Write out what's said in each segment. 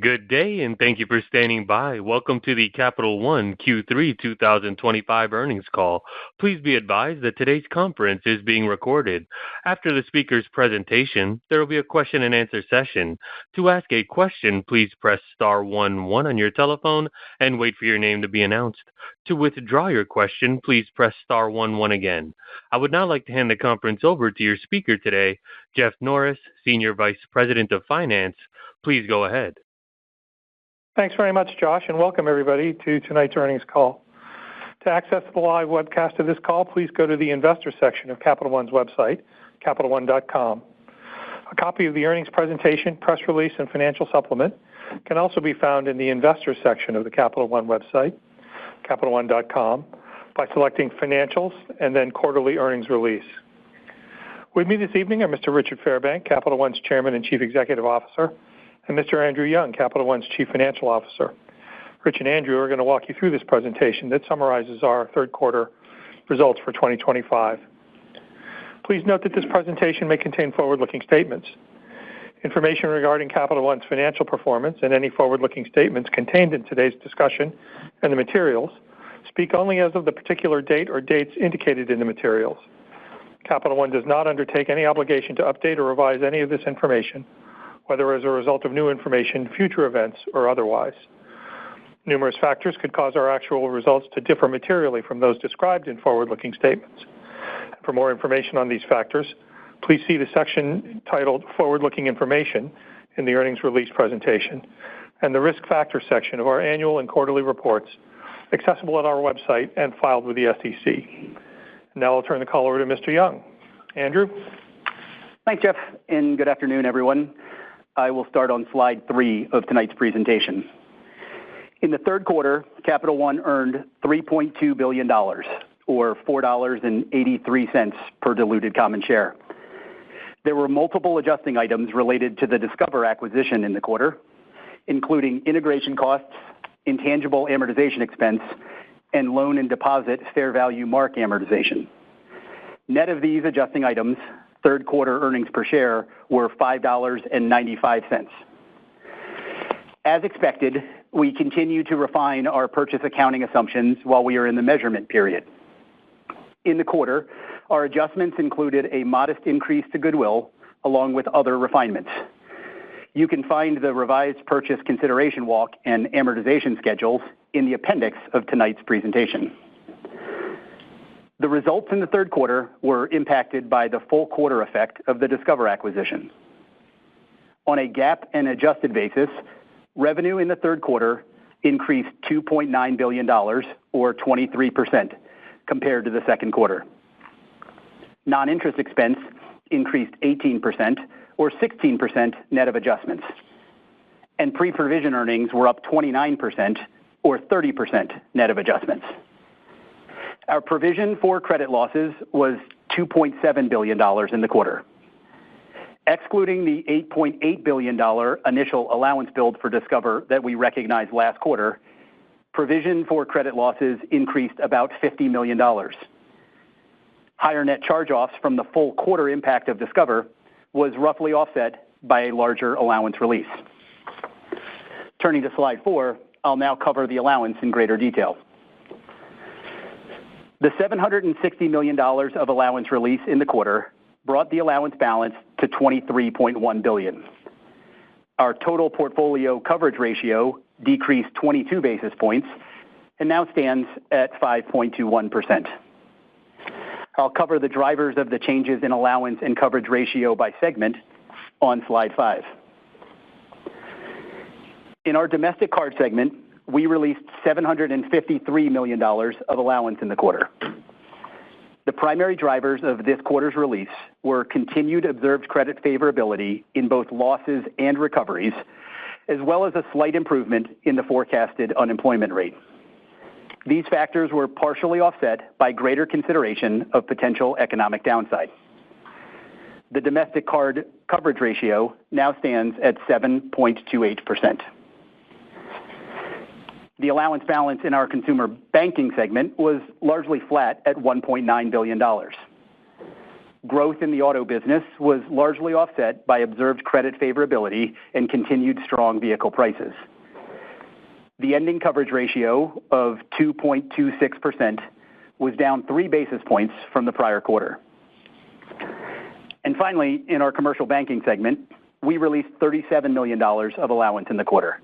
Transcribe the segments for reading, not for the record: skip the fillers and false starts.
Good day, and thank you for standing by. Welcome to the Capital One Q3 2025 earnings call. Please be advised that today's conference is being recorded. After the speaker's presentation, there will be a question-and-answer session. To ask a question, please press star 11 on your telephone and wait for your name to be announced. To withdraw your question, please press star 11 again. I would now like to hand the conference over to your speaker today, Jeff Norris, Senior Vice President of Finance. Please go ahead. Thanks very much, Josh, and welcome everybody to tonight's earnings call. To access the live webcast of this call, please go to the Investor section of Capital One's website, CapitalOne.com. A copy of the earnings presentation, press release, and financial supplement can also be found in the Investor section of the Capital One website, CapitalOne.com, by selecting Financials and then Quarterly Earnings Release. With me this evening are Mr. Richard Fairbank, Capital One's Chairman and Chief Executive Officer, and Mr. Andrew Young, Capital One's Chief Financial Officer. Rich and Andrew are going to walk you through this presentation that summarizes our third quarter results for 2025. Please note that this presentation may contain forward-looking statements. Information regarding Capital One's financial performance and any forward-looking statements contained in today's discussion and the materials speak only as of the particular date or dates indicated in the materials. Capital One does not undertake any obligation to update or revise any of this information, whether as a result of new information, future events, or otherwise. Numerous factors could cause our actual results to differ materially from those described in forward-looking statements. For more information on these factors, please see the section titled Forward-Looking Information in the earnings release presentation and the Risk Factor section of our annual and quarterly reports accessible at our website and filed with the SEC. Now I'll turn the call over to Mr. Young. Andrew? Thanks, Jeff, and good afternoon, everyone. I will start on slide 3 of tonight's presentation. In the third quarter, Capital One earned $3.2 billion, or $4.83 per diluted common share. There were multiple adjusting items related to the Discover acquisition in the quarter, including integration costs, intangible amortization expense, and loan and deposit fair value mark amortization. Net of these adjusting items, third quarter earnings per share were $5.95. As expected, we continue to refine our purchase accounting assumptions while we are in the measurement period. In the quarter, our adjustments included a modest increase to goodwill along with other refinements. You can find the revised purchase consideration walk and amortization schedules in the appendix of tonight's presentation. The results in the third quarter were impacted by the full quarter effect of the Discover acquisition. On a GAAP and adjusted basis, revenue in the third quarter increased $2.9 billion, or 23%, compared to the second quarter. Non-interest expense increased 18%, or 16% net of adjustments. And pre-provision earnings were up 29%, or 30% net of adjustments. Our provision for credit losses was $2.7 billion in the quarter. Excluding the $8.8 billion initial allowance build for Discover that we recognized last quarter, provision for credit losses increased about $50 million. Higher net charge-offs from the full quarter impact of Discover was roughly offset by a larger allowance release. Turning to slide 4, I'll now cover the allowance in greater detail. The $760 million of allowance release in the quarter brought the allowance balance to $23.1 billion. Our total portfolio coverage ratio decreased 22 basis points and now stands at 5.21%. I'll cover the drivers of the changes in allowance and coverage ratio by segment on slide 5. In our domestic card segment, we released $753 million of allowance in the quarter. The primary drivers of this quarter's release were continued observed credit favorability in both losses and recoveries, as well as a slight improvement in the forecasted unemployment rate. These factors were partially offset by greater consideration of potential economic downside. The domestic card coverage ratio now stands at 7.28%. The allowance balance in our consumer banking segment was largely flat at $1.9 billion. Growth in the auto business was largely offset by observed credit favorability and continued strong vehicle prices. The ending coverage ratio of 2.26% was down 3 basis points from the prior quarter. And finally, in our commercial banking segment, we released $37 million of allowance in the quarter.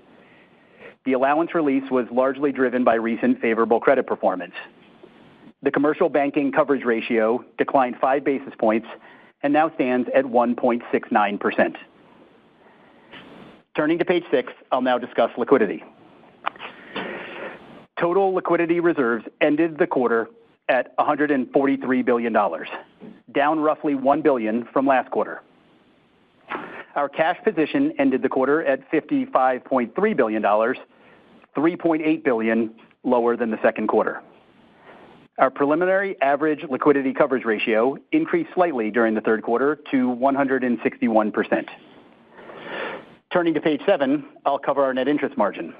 The allowance release was largely driven by recent favorable credit performance. The commercial banking coverage ratio declined 5 basis points and now stands at 1.69%. Turning to page 6, I'll now discuss liquidity. Total liquidity reserves ended the quarter at $143 billion, down roughly $1 billion from last quarter. Our cash position ended the quarter at $55.3 billion, $3.8 billion lower than the second quarter. Our preliminary average liquidity coverage ratio increased slightly during the third quarter to 161%. Turning to page 7, I'll cover our net interest margin.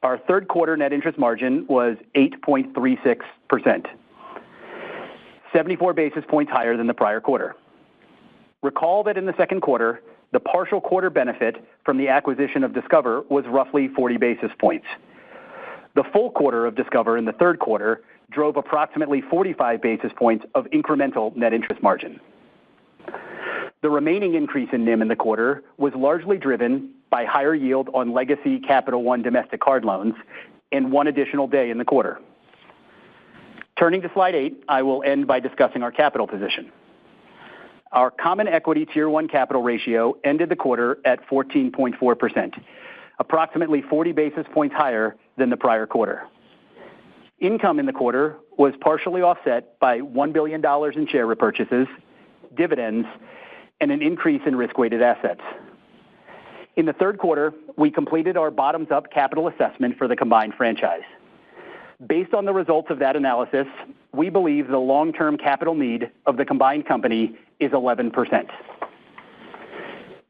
Our third quarter net interest margin was 8.36%, 74 basis points higher than the prior quarter. Recall that in the second quarter, the partial quarter benefit from the acquisition of Discover was roughly 40 basis points. The full quarter of Discover in the third quarter drove approximately 45 basis points of incremental net interest margin. The remaining increase in NIM in the quarter was largely driven by higher yield on legacy Capital One domestic card loans and one additional day in the quarter. Turning to slide 8, I will end by discussing our capital position. Our Common Equity Tier 1 capital ratio ended the quarter at 14.4%, approximately 40 basis points higher than the prior quarter. Income in the quarter was partially offset by $1 billion in share repurchases, dividends, and an increase in risk-weighted assets. In the third quarter, we completed our bottoms-up capital assessment for the combined franchise. Based on the results of that analysis, we believe the long-term capital need of the combined company is 11%.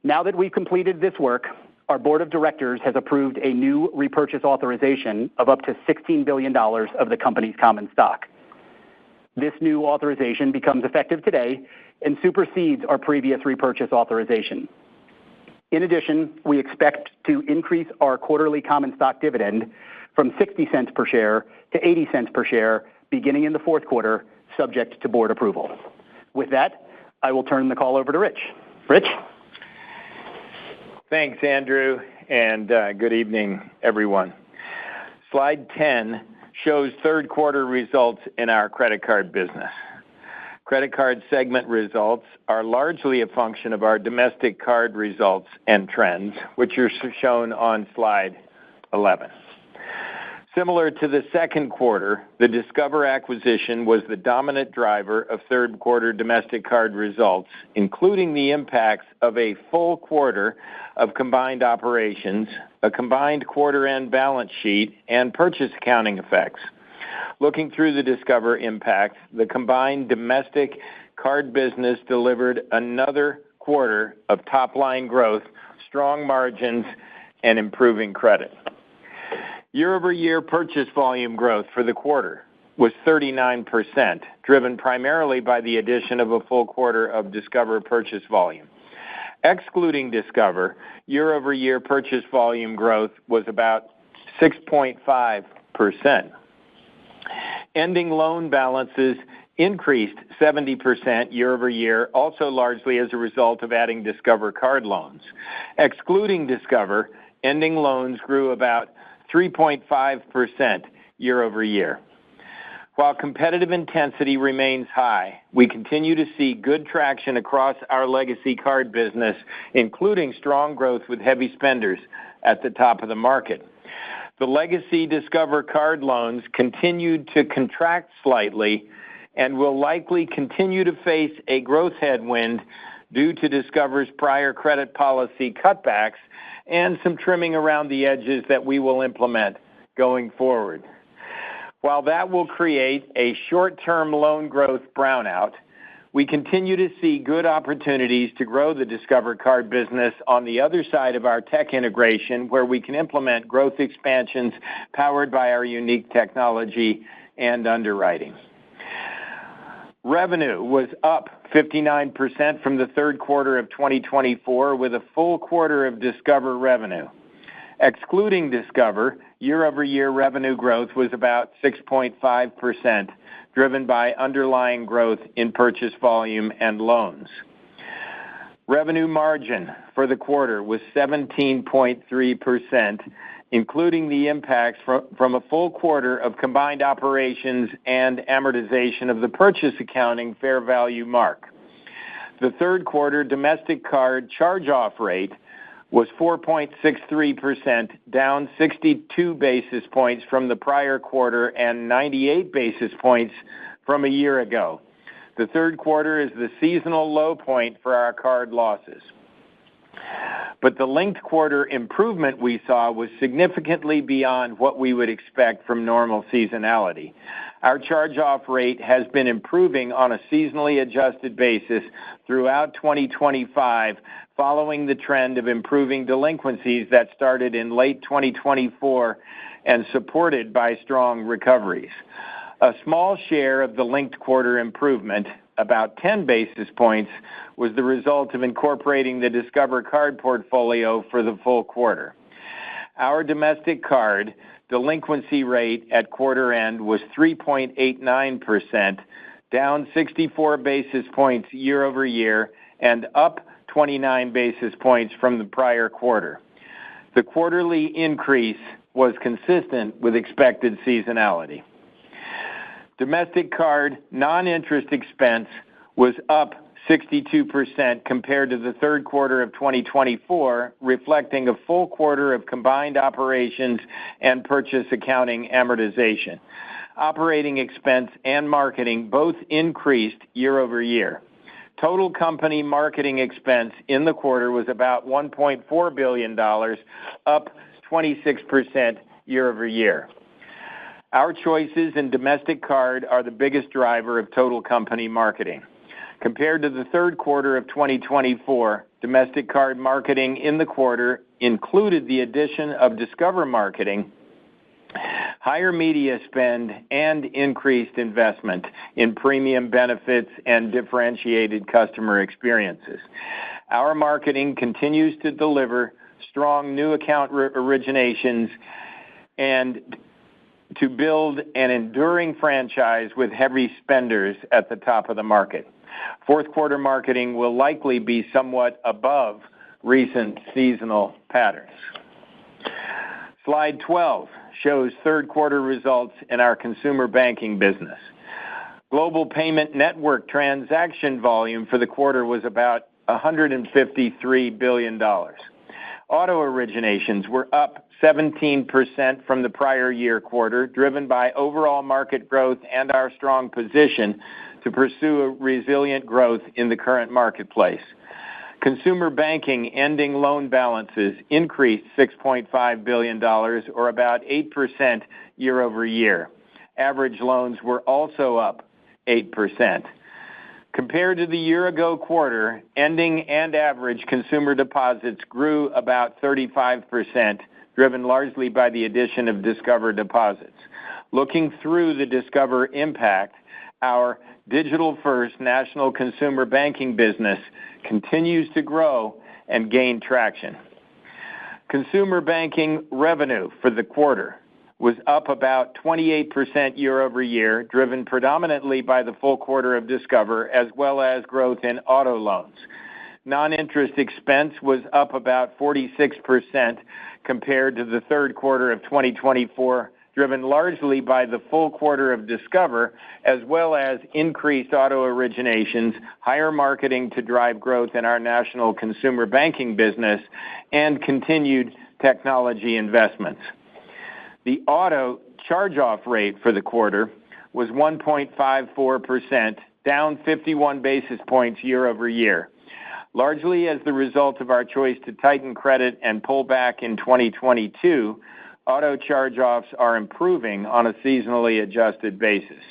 Now that we've completed this work, our board of directors has approved a new repurchase authorization of up to $16 billion of the company's common stock. This new authorization becomes effective today and supersedes our previous repurchase authorization. In addition, we expect to increase our quarterly common stock dividend from 60 cents per share to 80 cents per share beginning in the fourth quarter, subject to board approval. With that, I will turn the call over to Rich. Rich? Thanks, Andrew, and good evening, everyone. Slide 10 shows third quarter results in our credit card business. Credit card segment results are largely a function of our domestic card results and trends, which are shown on slide 11. Similar to the second quarter, the Discover acquisition was the dominant driver of third quarter domestic card results, including the impacts of a full quarter of combined operations, a combined quarter-end balance sheet, and purchase accounting effects. Looking through the Discover impact, the combined domestic card business delivered another quarter of top-line growth, strong margins, and improving credit. Year-over-year purchase volume growth for the quarter was 39%, driven primarily by the addition of a full quarter of Discover purchase volume. Excluding Discover, year-over-year purchase volume growth was about 6.5%. Ending loan balances increased 70% year-over-year, also largely as a result of adding Discover card loans. Excluding Discover, ending loans grew about 3.5% year-over-year. While competitive intensity remains high, we continue to see good traction across our legacy card business, including strong growth with heavy spenders at the top of the market. The legacy Discover card loans continued to contract slightly and will likely continue to face a growth headwind due to Discover's prior credit policy cutbacks and some trimming around the edges that we will implement going forward. While that will create a short-term loan growth brownout, we continue to see good opportunities to grow the Discover card business on the other side of our tech integration, where we can implement growth expansions powered by our unique technology and underwriting. Revenue was up 59% from the third quarter of 2024 with a full quarter of Discover revenue. Excluding Discover, year-over-year revenue growth was about 6.5%, driven by underlying growth in purchase volume and loans. Revenue margin for the quarter was 17.3%, including the impacts from a full quarter of combined operations and amortization of the purchase accounting fair value mark. The third quarter domestic card charge-off rate was 4.63%, down 62 basis points from the prior quarter and 98 basis points from a year ago. The third quarter is the seasonal low point for our card losses. But the linked quarter improvement we saw was significantly beyond what we would expect from normal seasonality. Our charge-off rate has been improving on a seasonally adjusted basis throughout 2025, following the trend of improving delinquencies that started in late 2024 and supported by strong recoveries. A small share of the linked quarter improvement, about 10 basis points, was the result of incorporating the Discover card portfolio for the full quarter. Our domestic card delinquency rate at quarter end was 3.89%, down 64 basis points year over year and up 29 basis points from the prior quarter. The quarterly increase was consistent with expected seasonality. Domestic card non-interest expense was up 62% compared to the third quarter of 2024, reflecting a full quarter of combined operations and purchase accounting amortization. Operating expense and marketing both increased year over year. Total company marketing expense in the quarter was about $1.4 billion, up 26% year over year. Our choices in domestic card are the biggest driver of total company marketing. Compared to the third quarter of 2024, domestic card marketing in the quarter included the addition of Discover marketing, higher media spend, and increased investment in premium benefits and differentiated customer experiences. Our marketing continues to deliver strong new account originations and to build an enduring franchise with heavy spenders at the top of the market. Fourth quarter marketing will likely be somewhat above recent seasonal patterns. Slide 12 shows third quarter results in our consumer banking business. Global payment network transaction volume for the quarter was about $153 billion. Auto originations were up 17% from the prior year quarter, driven by overall market growth and our strong position to pursue a resilient growth in the current marketplace. Consumer banking ending loan balances increased $6.5 billion, or about 8% year over year. Average loans were also up 8%. Compared to the year-ago quarter, ending and average consumer deposits grew about 35%, driven largely by the addition of Discover deposits. Looking through the Discover impact, our digital-first national consumer banking business continues to grow and gain traction. Consumer banking revenue for the quarter was up about 28% year over year, driven predominantly by the full quarter of Discover, as well as growth in auto loans. Non-interest expense was up about 46% compared to the third quarter of 2024, driven largely by the full quarter of Discover, as well as increased auto originations, higher marketing to drive growth in our national consumer banking business, and continued technology investments. The auto charge-off rate for the quarter was 1.54%, down 51 basis points year over year. Largely as the result of our choice to tighten credit and pull back in 2022, auto charge-offs are improving on a seasonally adjusted basis.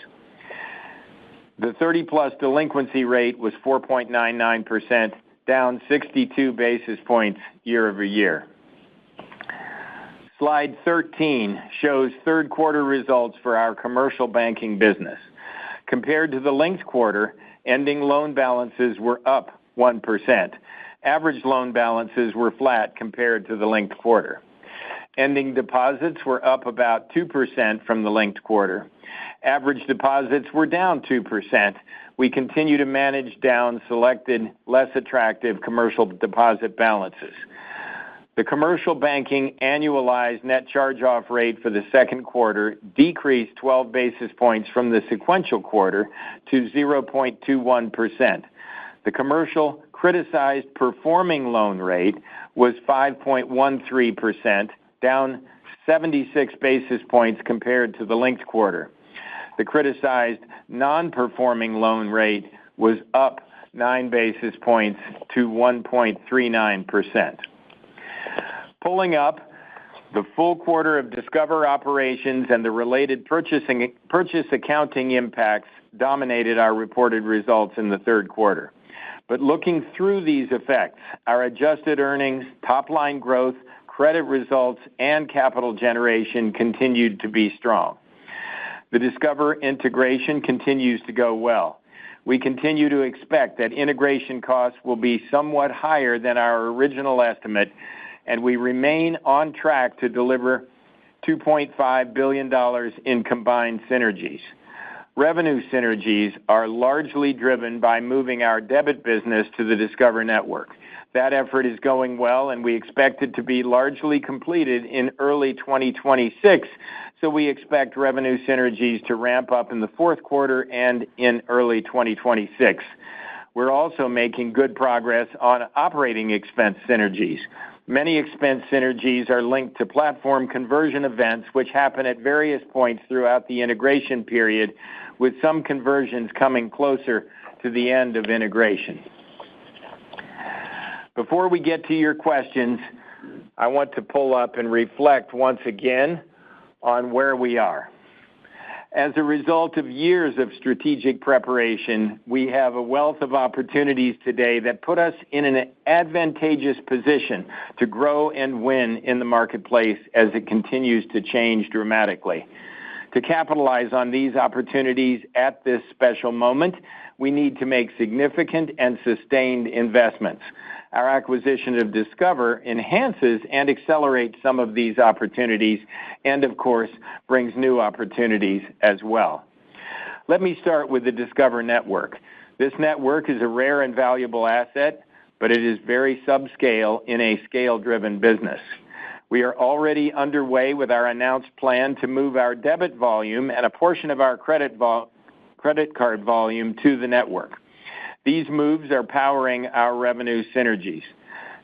The 30-plus delinquency rate was 4.99%, down 62 basis points year over year. Slide 13 shows third quarter results for our commercial banking business. Compared to the linked quarter, ending loan balances were up 1%. Average loan balances were flat compared to the linked quarter. Ending deposits were up about 2% from the linked quarter. Average deposits were down 2%. We continue to manage down selected, less attractive commercial deposit balances. The commercial banking annualized net charge-off rate for the second quarter decreased 12 basis points from the sequential quarter to 0.21%. The commercial criticized performing loan rate was 5.13%, down 76 basis points compared to the linked quarter. The criticized non-performing loan rate was up 9 basis points to 1.39%. Pulling up, the full quarter of Discover operations and the related purchase accounting impacts dominated our reported results in the third quarter. But looking through these effects, our adjusted earnings, top-line growth, credit results, and capital generation continued to be strong. The Discover integration continues to go well. We continue to expect that integration costs will be somewhat higher than our original estimate, and we remain on track to deliver $2.5 billion in combined synergies. Revenue synergies are largely driven by moving our debit business to the Discover network. That effort is going well, and we expect it to be largely completed in early 2026, so we expect revenue synergies to ramp up in the fourth quarter and in early 2026. We're also making good progress on operating expense synergies. Many expense synergies are linked to platform conversion events, which happen at various points throughout the integration period, with some conversions coming closer to the end of integration. Before we get to your questions, I want to pull up and reflect once again on where we are. As a result of years of strategic preparation, we have a wealth of opportunities today that put us in an advantageous position to grow and win in the marketplace as it continues to change dramatically. To capitalize on these opportunities at this special moment, we need to make significant and sustained investments. Our acquisition of Discover enhances and accelerates some of these opportunities and, of course, brings new opportunities as well. Let me start with the Discover network. This network is a rare and valuable asset, but it is very subscale in a scale-driven business. We are already underway with our announced plan to move our debit volume and a portion of our credit card volume to the network. These moves are powering our revenue synergies.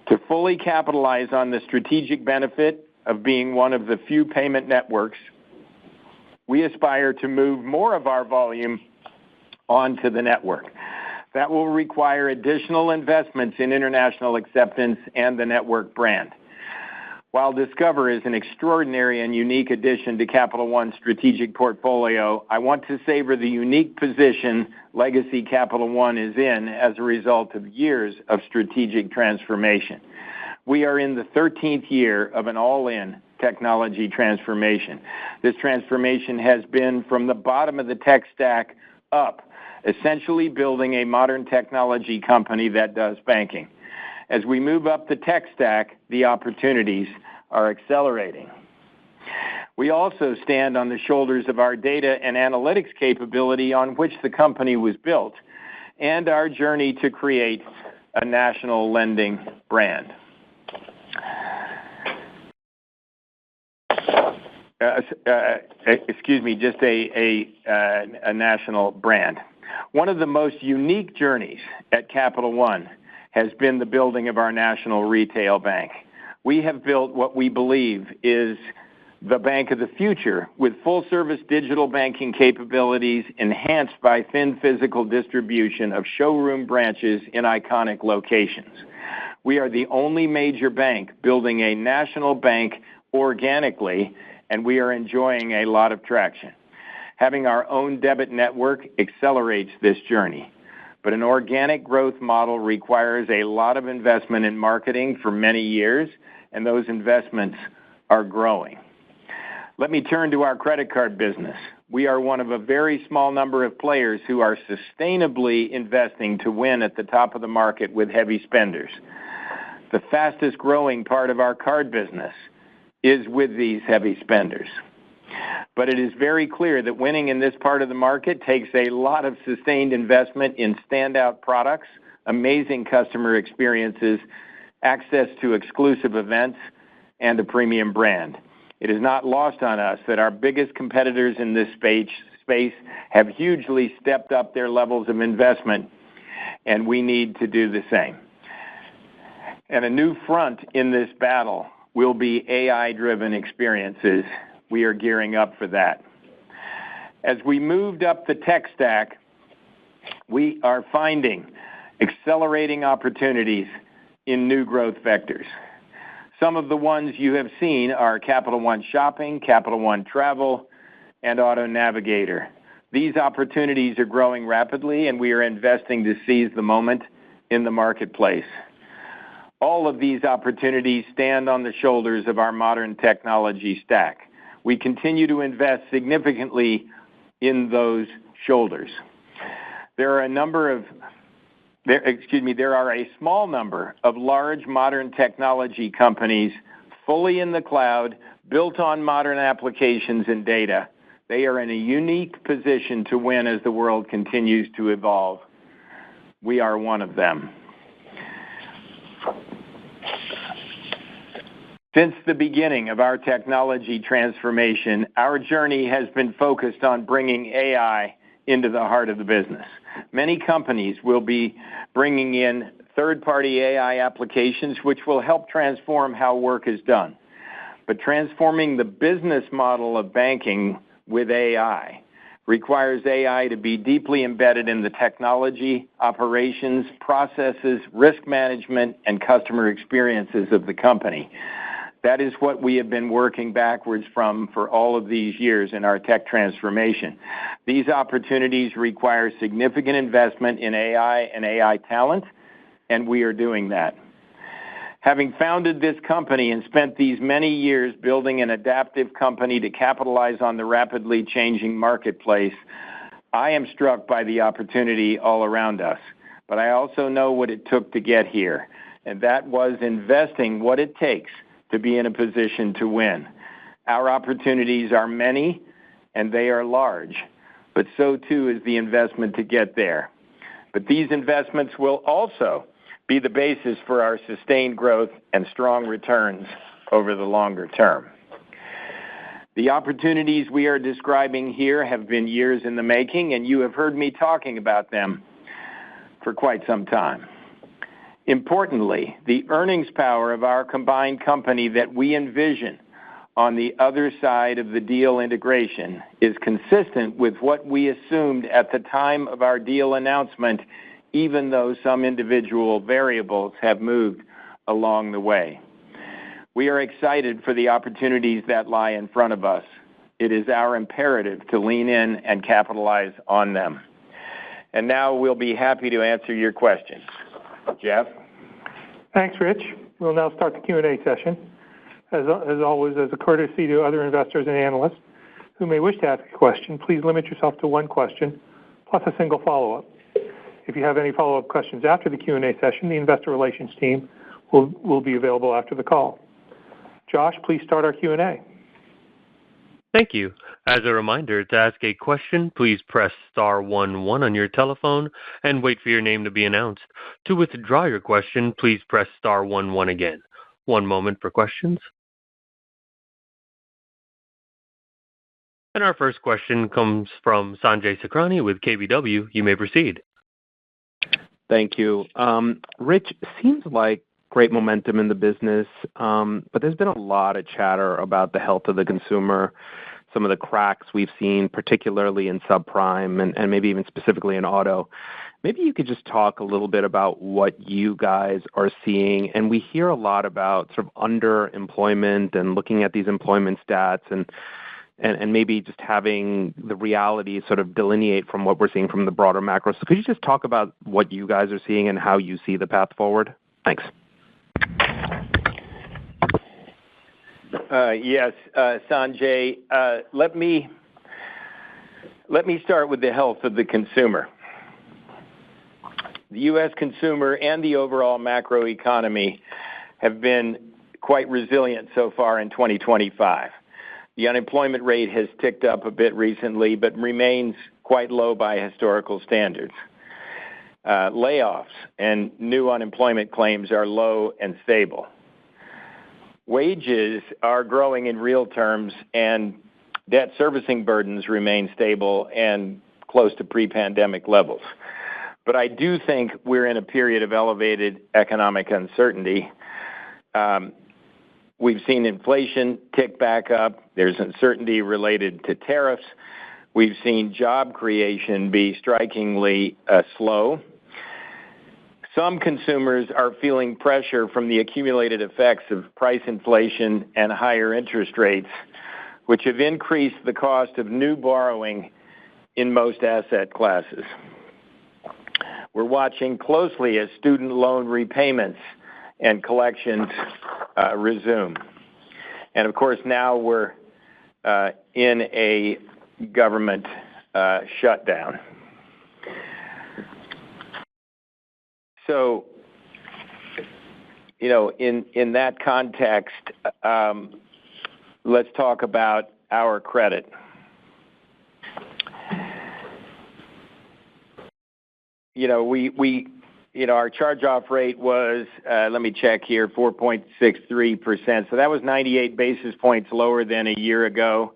To fully capitalize on the strategic benefit of being one of the few payment networks, we aspire to move more of our volume onto the network. That will require additional investments in international acceptance and the network brand. While Discover is an extraordinary and unique addition to Capital One's strategic portfolio, I want to savor the unique position legacy Capital One is in as a result of years of strategic transformation. We are in the 13th year of an all-in technology transformation. This transformation has been from the bottom of the tech stack up, essentially building a modern technology company that does banking. As we move up the tech stack, the opportunities are accelerating. We also stand on the shoulders of our data and analytics capability on which the company was built, and our journey to create a national lending brand. Just a national brand. One of the most unique journeys at Capital One has been the building of our national retail bank. We have built what we believe is the bank of the future, with full-service digital banking capabilities enhanced by thin physical distribution of showroom branches in iconic locations. We are the only major bank building a national bank organically, and we are enjoying a lot of traction. Having our own debit network accelerates this journey. But an organic growth model requires a lot of investment in marketing for many years, and those investments are growing. Let me turn to our credit card business. We are one of a very small number of players who are sustainably investing to win at the top of the market with heavy spenders. The fastest growing part of our card business is with these heavy spenders. But it is very clear that winning in this part of the market takes a lot of sustained investment in standout products, amazing customer experiences, access to exclusive events, and a premium brand. It is not lost on us that our biggest competitors in this space have hugely stepped up their levels of investment, and we need to do the same. And a new front in this battle will be AI-driven experiences. We are gearing up for that. As we moved up the tech stack, we are finding accelerating opportunities in new growth vectors. Some of the ones you have seen are Capital One Shopping, Capital One Travel, and Auto Navigator. These opportunities are growing rapidly, and we are investing to seize the moment in the marketplace. All of these opportunities stand on the shoulders of our modern technology stack. We continue to invest significantly in those shoulders. There are a small number of large modern technology companies fully in the cloud, built on modern applications and data. They are in a unique position to win as the world continues to evolve. We are one of them. Since the beginning of our technology transformation, our journey has been focused on bringing AI into the heart of the business. Many companies will be bringing in third-party AI applications which will help transform how work is done. But transforming the business model of banking with AI requires AI to be deeply embedded in the technology, operations, processes, risk management, and customer experiences of the company. That is what we have been working backwards from for all of these years in our tech transformation. These opportunities require significant investment in AI and AI talent, and we are doing that. Having founded this company and spent these many years building an adaptive company to capitalize on the rapidly changing marketplace, I am struck by the opportunity all around us. But I also know what it took to get here, and that was investing what it takes to be in a position to win. Our opportunities are many, and they are large, but so too is the investment to get there. But these investments will also be the basis for our sustained growth and strong returns over the longer term. The opportunities we are describing here have been years in the making, and you have heard me talking about them for quite some time. Importantly, the earnings power of our combined company that we envision on the other side of the deal integration is consistent with what we assumed at the time of our deal announcement, even though some individual variables have moved along the way. We are excited for the opportunities that lie in front of us. It is our imperative to lean in and capitalize on them. And now we'll be happy to answer your questions. Jeff? Thanks, Rich. We'll now start the Q&A session. As always, as a courtesy to other investors and analysts who may wish to ask a question, please limit yourself to one question plus a single follow-up. If you have any follow-up questions after the Q&A session, the investor relations team will be available after the call. Josh, please start our Q&A. Thank you. As a reminder, to ask a question, please press *11 on your telephone and wait for your name to be announced. To withdraw your question, please press *11 again. One moment for questions. And our first question comes from Sanjay Sakhrani with KBW. You may proceed. Thank you. Rich, seems like great momentum in the business, but there's been a lot of chatter about the health of the consumer, some of the cracks we've seen, particularly in subprime and maybe even specifically in auto. Maybe you could just talk a little bit about what you guys are seeing. And we hear a lot about sort of underemployment and looking at these employment stats and maybe just having the reality sort of delineate from what we're seeing from the broader macro. So could you just talk about what you guys are seeing and how you see the path forward? Thanks. Yes, Sanjay. Let me start with the health of the consumer. The U.S. consumer and the overall macroeconomy have been quite resilient so far in 2025. The unemployment rate has ticked up a bit recently, but remains quite low by historical standards. Layoffs and new unemployment claims are low and stable. Wages are growing in real terms, and debt servicing burdens remain stable and close to pre-pandemic levels. But I do think we're in a period of elevated economic uncertainty. We've seen inflation tick back up. There's uncertainty related to tariffs. We've seen job creation be strikingly slow. Some consumers are feeling pressure from the accumulated effects of price inflation and higher interest rates, which have increased the cost of new borrowing in most asset classes. We're watching closely as student loan repayments and collections resume. And of course, now we're in a government shutdown. So, in that context, let's talk about our credit. Our charge-off rate was, let me check here, 4.63%. So that was 98 basis points lower than a year ago.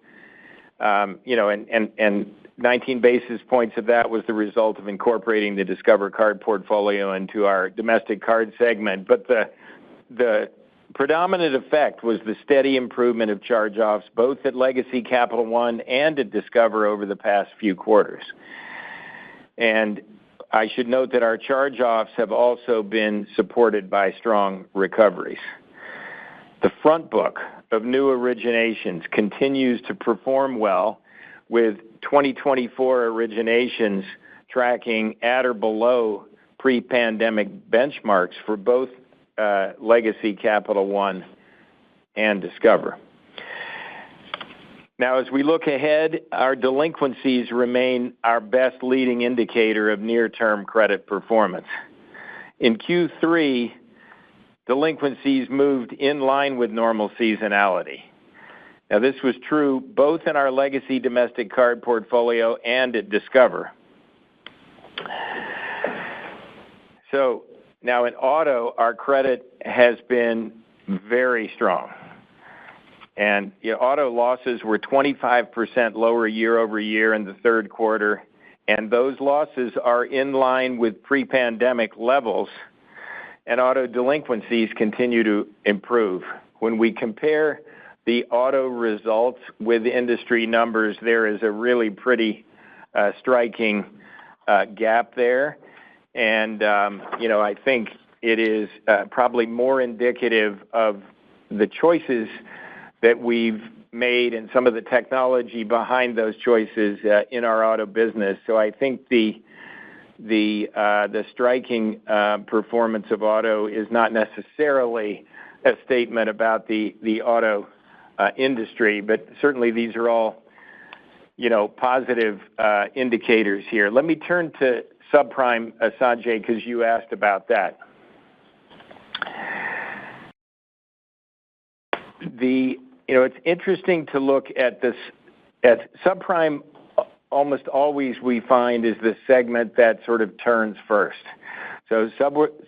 And 19 basis points of that was the result of incorporating the Discover card portfolio into our domestic card segment. But the predominant effect was the steady improvement of charge-offs, both at Legacy Capital One and at Discover over the past few quarters. And I should note that our charge-offs have also been supported by strong recoveries. The front book of new originations continues to perform well, with 2024 originations tracking at or below pre-pandemic benchmarks for both Legacy Capital One and Discover. Now, as we look ahead, our delinquencies remain our best leading indicator of near-term credit performance. In Q3, delinquencies moved in line with normal seasonality. Now, this was true both in our Legacy domestic card portfolio and at Discover. So now in auto, our credit has been very strong. And auto losses were 25% lower year over year in the third quarter, and those losses are in line with pre-pandemic levels, and auto delinquencies continue to improve. When we compare the auto results with industry numbers, there is a really pretty striking gap there. And, I think it is probably more indicative of the choices that we've made and some of the technology behind those choices in our auto business. So I think the striking performance of auto is not necessarily a statement about the auto industry, but certainly these are all, positive indicators here. Let me turn to subprime, Sanjay, because you asked about that. It's interesting to look at this. At subprime, almost always we find is the segment that sort of turns first. So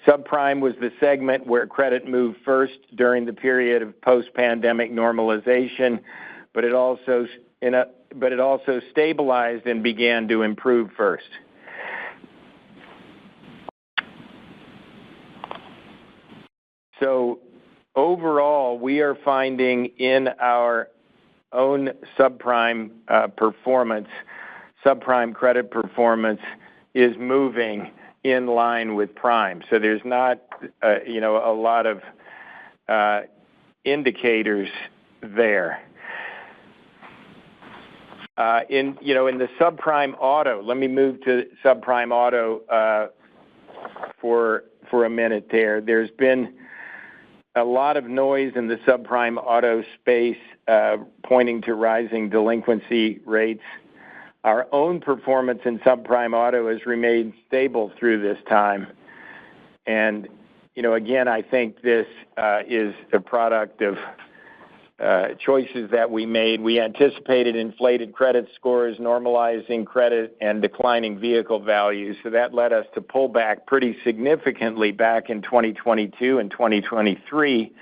subprime was the segment where credit moved first during the period of post-pandemic normalization, but it also stabilized and began to improve first. So overall, we are finding in our own subprime performance, subprime credit performance is moving in line with prime. So there's not, a lot of indicators there. In the subprime auto, let me move to subprime auto for a minute there. There's been a lot of noise in the subprime auto space pointing to rising delinquency rates. Our own performance in subprime auto has remained stable through this time. And, again, I think this is a product of choices that we made. We anticipated inflated credit scores, normalizing credit, and declining vehicle values. So that led us to pull back pretty significantly back in 2022 and 2023.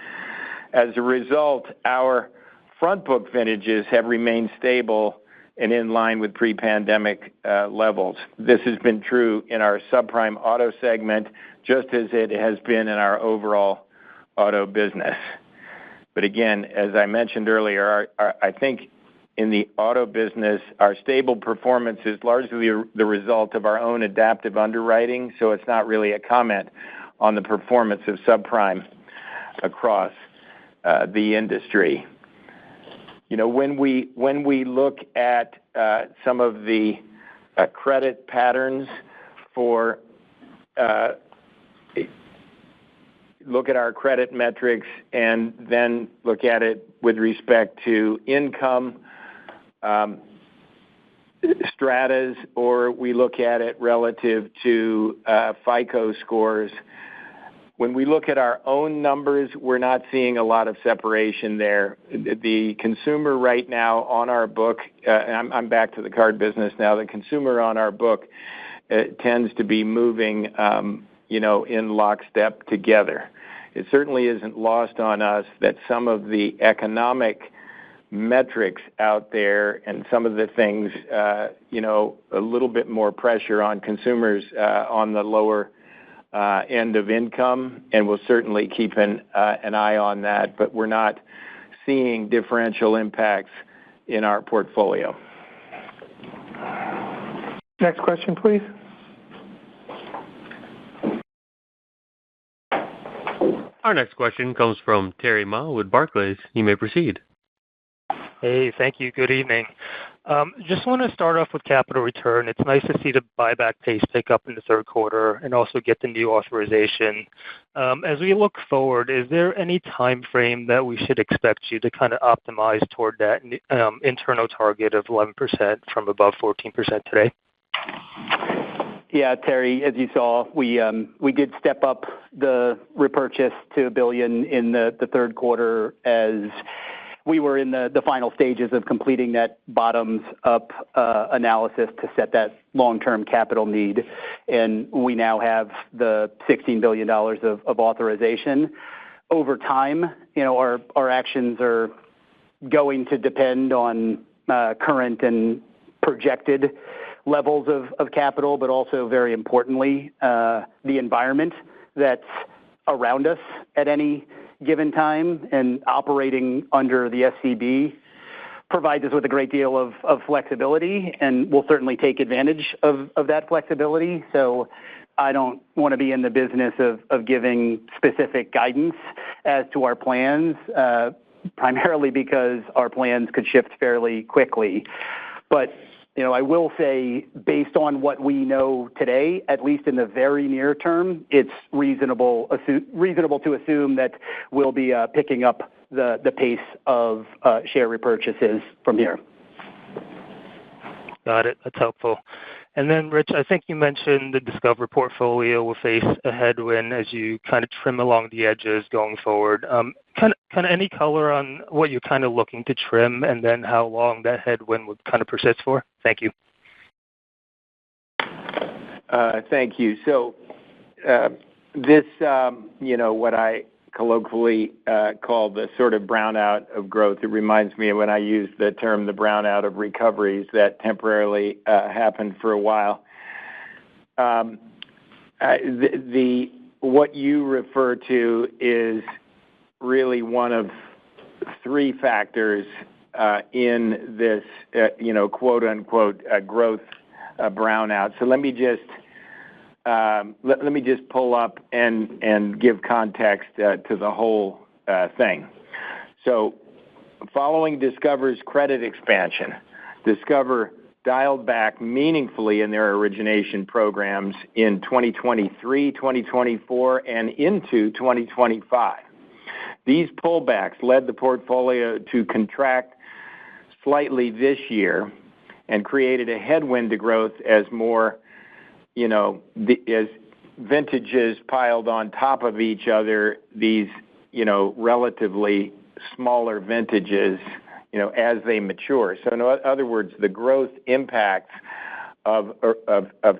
As a result, our front book vintages have remained stable and in line with pre-pandemic levels. This has been true in our subprime auto segment, just as it has been in our overall auto business. But again, as I mentioned earlier, I think in the auto business, our stable performance is largely the result of our own adaptive underwriting, so it's not really a comment on the performance of subprime across the industry. When we look at some of the credit patterns for look at our credit metrics and then look at it with respect to income stratas, or we look at it relative to FICO scores. When we look at our own numbers, we're not seeing a lot of separation there. The consumer right now on our book, I'm back to the card business now, the consumer on our book tends to be moving in lockstep together. It certainly isn't lost on us that some of the economic metrics out there and some of the things, a little bit more pressure on consumers on the lower end of income, and we'll certainly keep an eye on that, but we're not seeing differential impacts in our portfolio. Next question, please. Our next question comes from Terry Ma with Barclays. You may proceed. Hey, thank you. Good evening. Just want to start off with capital return. It's nice to see the buyback pace pick up in the third quarter and also get the new authorization. As we look forward, is there any time frame that we should expect you to kind of optimize toward that internal target of 11% from above 14% today? Yeah, Terry, as you saw, we did step up the repurchase to $1 billion in the third quarter as we were in the final stages of completing that bottoms-up analysis to set that long-term capital need. And we now have the $16 billion of authorization. Over time, our actions are going to depend on current and projected levels of capital, but also, very importantly, the environment that's around us at any given time. And operating under the SCB provides us with a great deal of flexibility, and we'll certainly take advantage of that flexibility. So I don't want to be in the business of giving specific guidance as to our plans, primarily because our plans could shift fairly quickly. But I will say, based on what we know today, at least in the very near term, it's reasonable to assume that we'll be picking up the pace of share repurchases from here. Got it. That's helpful. And then, Rich, I think you mentioned the Discover portfolio will face a headwind as you kind of trim along the edges going forward. Kind of any color on what you're kind of looking to trim, and then how long that headwind would kind of persist for? Thank you. Thank you. So this, what I colloquially call the sort of brownout of growth. It reminds me of when I used the term the brownout of recoveries that temporarily happened for a while. What you refer to is really one of three factors in this, quote unquote, growth brownout. So let me just pull up and give context to the whole thing. So following Discover's credit expansion, Discover dialed back meaningfully in their origination programs in 2023, 2024, and into 2025. These pullbacks led the portfolio to contract slightly this year and created a headwind to growth as more, as vintages piled on top of each other, these, relatively smaller vintages, as they mature. So in other words, the growth impacts of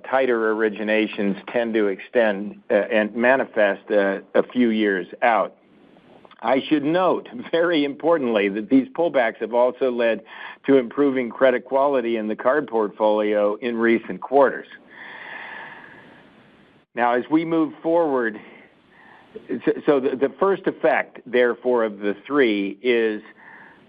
tighter originations tend to extend and manifest a few years out. I should note, very importantly, that these pullbacks have also led to improving credit quality in the card portfolio in recent quarters. Now, as we move forward, so the first effect, therefore, of the three is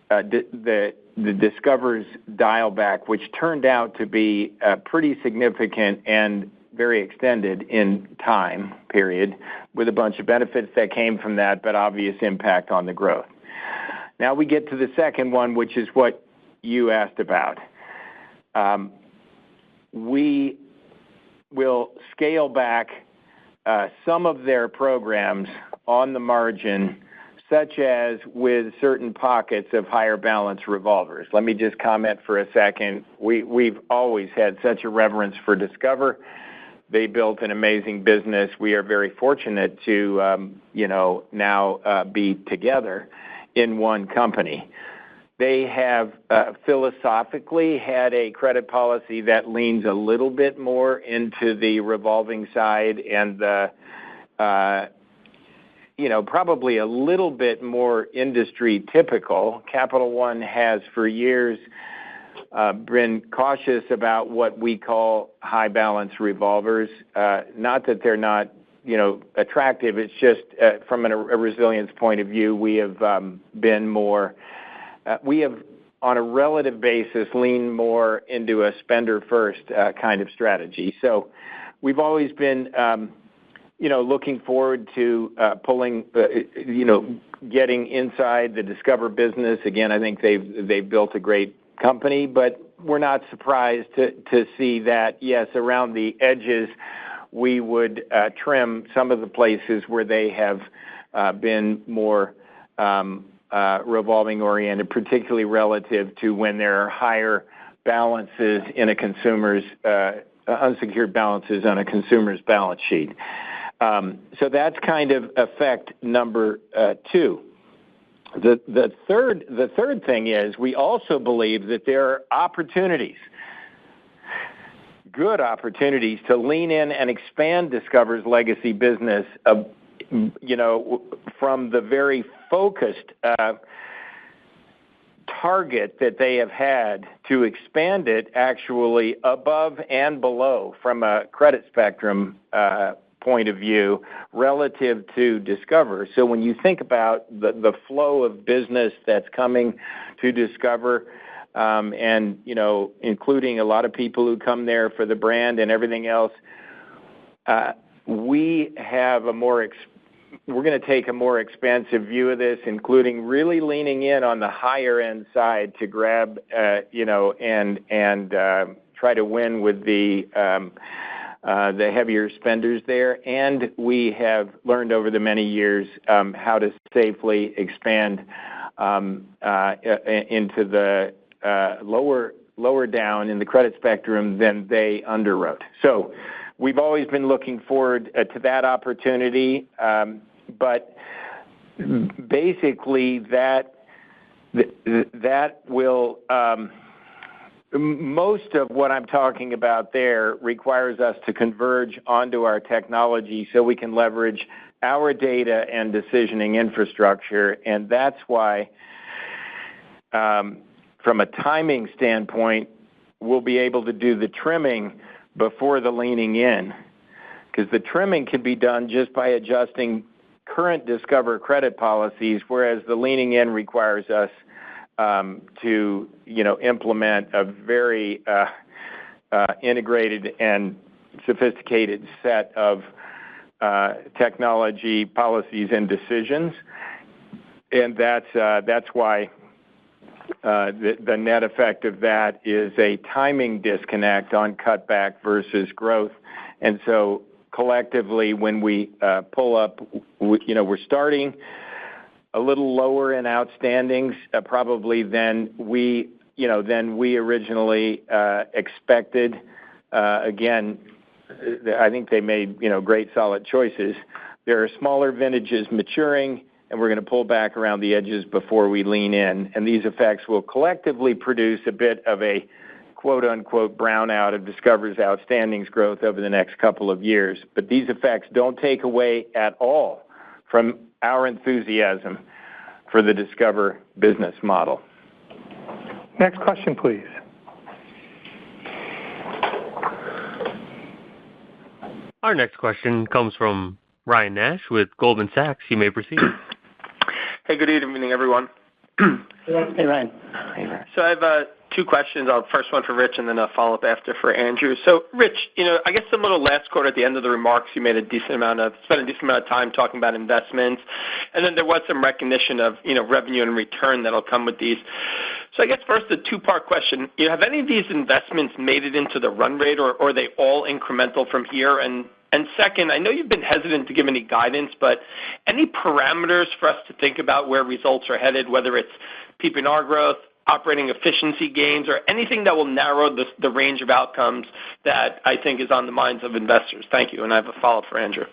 the Discover's dial back, which turned out to be pretty significant and very extended in time period, with a bunch of benefits that came from that, but obvious impact on the growth. Now we get to the second one, which is what you asked about. We will scale back some of their programs on the margin, such as with certain pockets of higher balance revolvers. Let me just comment for a second. We've always had such a reverence for Discover. They built an amazing business. We are very fortunate to, now be together in one company. They have philosophically had a credit policy that leans a little bit more into the revolving side and probably a little bit more industry typical. Capital One has for years been cautious about what we call high balance revolvers. Not that they're not, attractive. It's just from a resilience point of view, we have been more. We have, on a relative basis, leaned more into a spender first kind of strategy. So we've always been, looking forward to pulling, getting inside the Discover business. Again, I think they've built a great company, but we're not surprised to see that, yes, around the edges, we would trim some of the places where they have been more revolving oriented, particularly relative to when there are higher balances in a consumer's unsecured balances on a consumer's balance sheet. So that's kind of effect number two. The third thing is we also believe that there are opportunities, good opportunities, to lean in and expand Discover's legacy business, from the very focused target that they have had to expand it actually above and below from a credit spectrum point of view relative to Discover. So when you think about the flow of business that's coming to Discover, and including a lot of people who come there for the brand and everything else, we have we're going to take a more expansive view of this, including really leaning in on the higher end side to grab, and try to win with the heavier spenders there. And we have learned over the many years how to safely expand into the lower down in the credit spectrum than they underwrote. So we've always been looking forward to that opportunity, but basically that will most of what I'm talking about there requires us to converge onto our technology so we can leverage our data and decisioning infrastructure, and that's why, from a timing standpoint, we'll be able to do the trimming before the leaning in, because the trimming can be done just by adjusting current Discover credit policies, whereas the leaning in requires us to implement a very integrated and sophisticated set of technology policies and decisions, and that's why the net effect of that is a timing disconnect on cutback versus growth. And so collectively, when we pull up, we're starting a little lower in outstandings, probably than we originally expected. Again, I think they made, great solid choices. There are smaller vintages maturing, and we're going to pull back around the edges before we lean in. And these effects will collectively produce a bit of a quote-unquote brownout of Discover's outstandings growth over the next couple of years. But these effects don't take away at all from our enthusiasm for the Discover business model. Next question, please. Our next question comes from Ryan Nash with Goldman Sachs. You may proceed. Hey, good evening, everyone. Hey, Ryan. So I have two questions. First one for Rich and then a follow-up after for Andrew. So, Rich, I guess similar to last quarter at the end of the remarks, you spent a decent amount of time talking about investments, and then there was some recognition of, revenue and return that'll come with these. So I guess first a two-part question. Have any of these investments made it into the run rate, or are they all incremental from here? And second, I know you've been hesitant to give any guidance, but any parameters for us to think about where results are headed, whether it's PPNR growth, operating efficiency gains, or anything that will narrow the range of outcomes that I think is on the minds of investors? Thank you, and I have a follow-up for Andrew.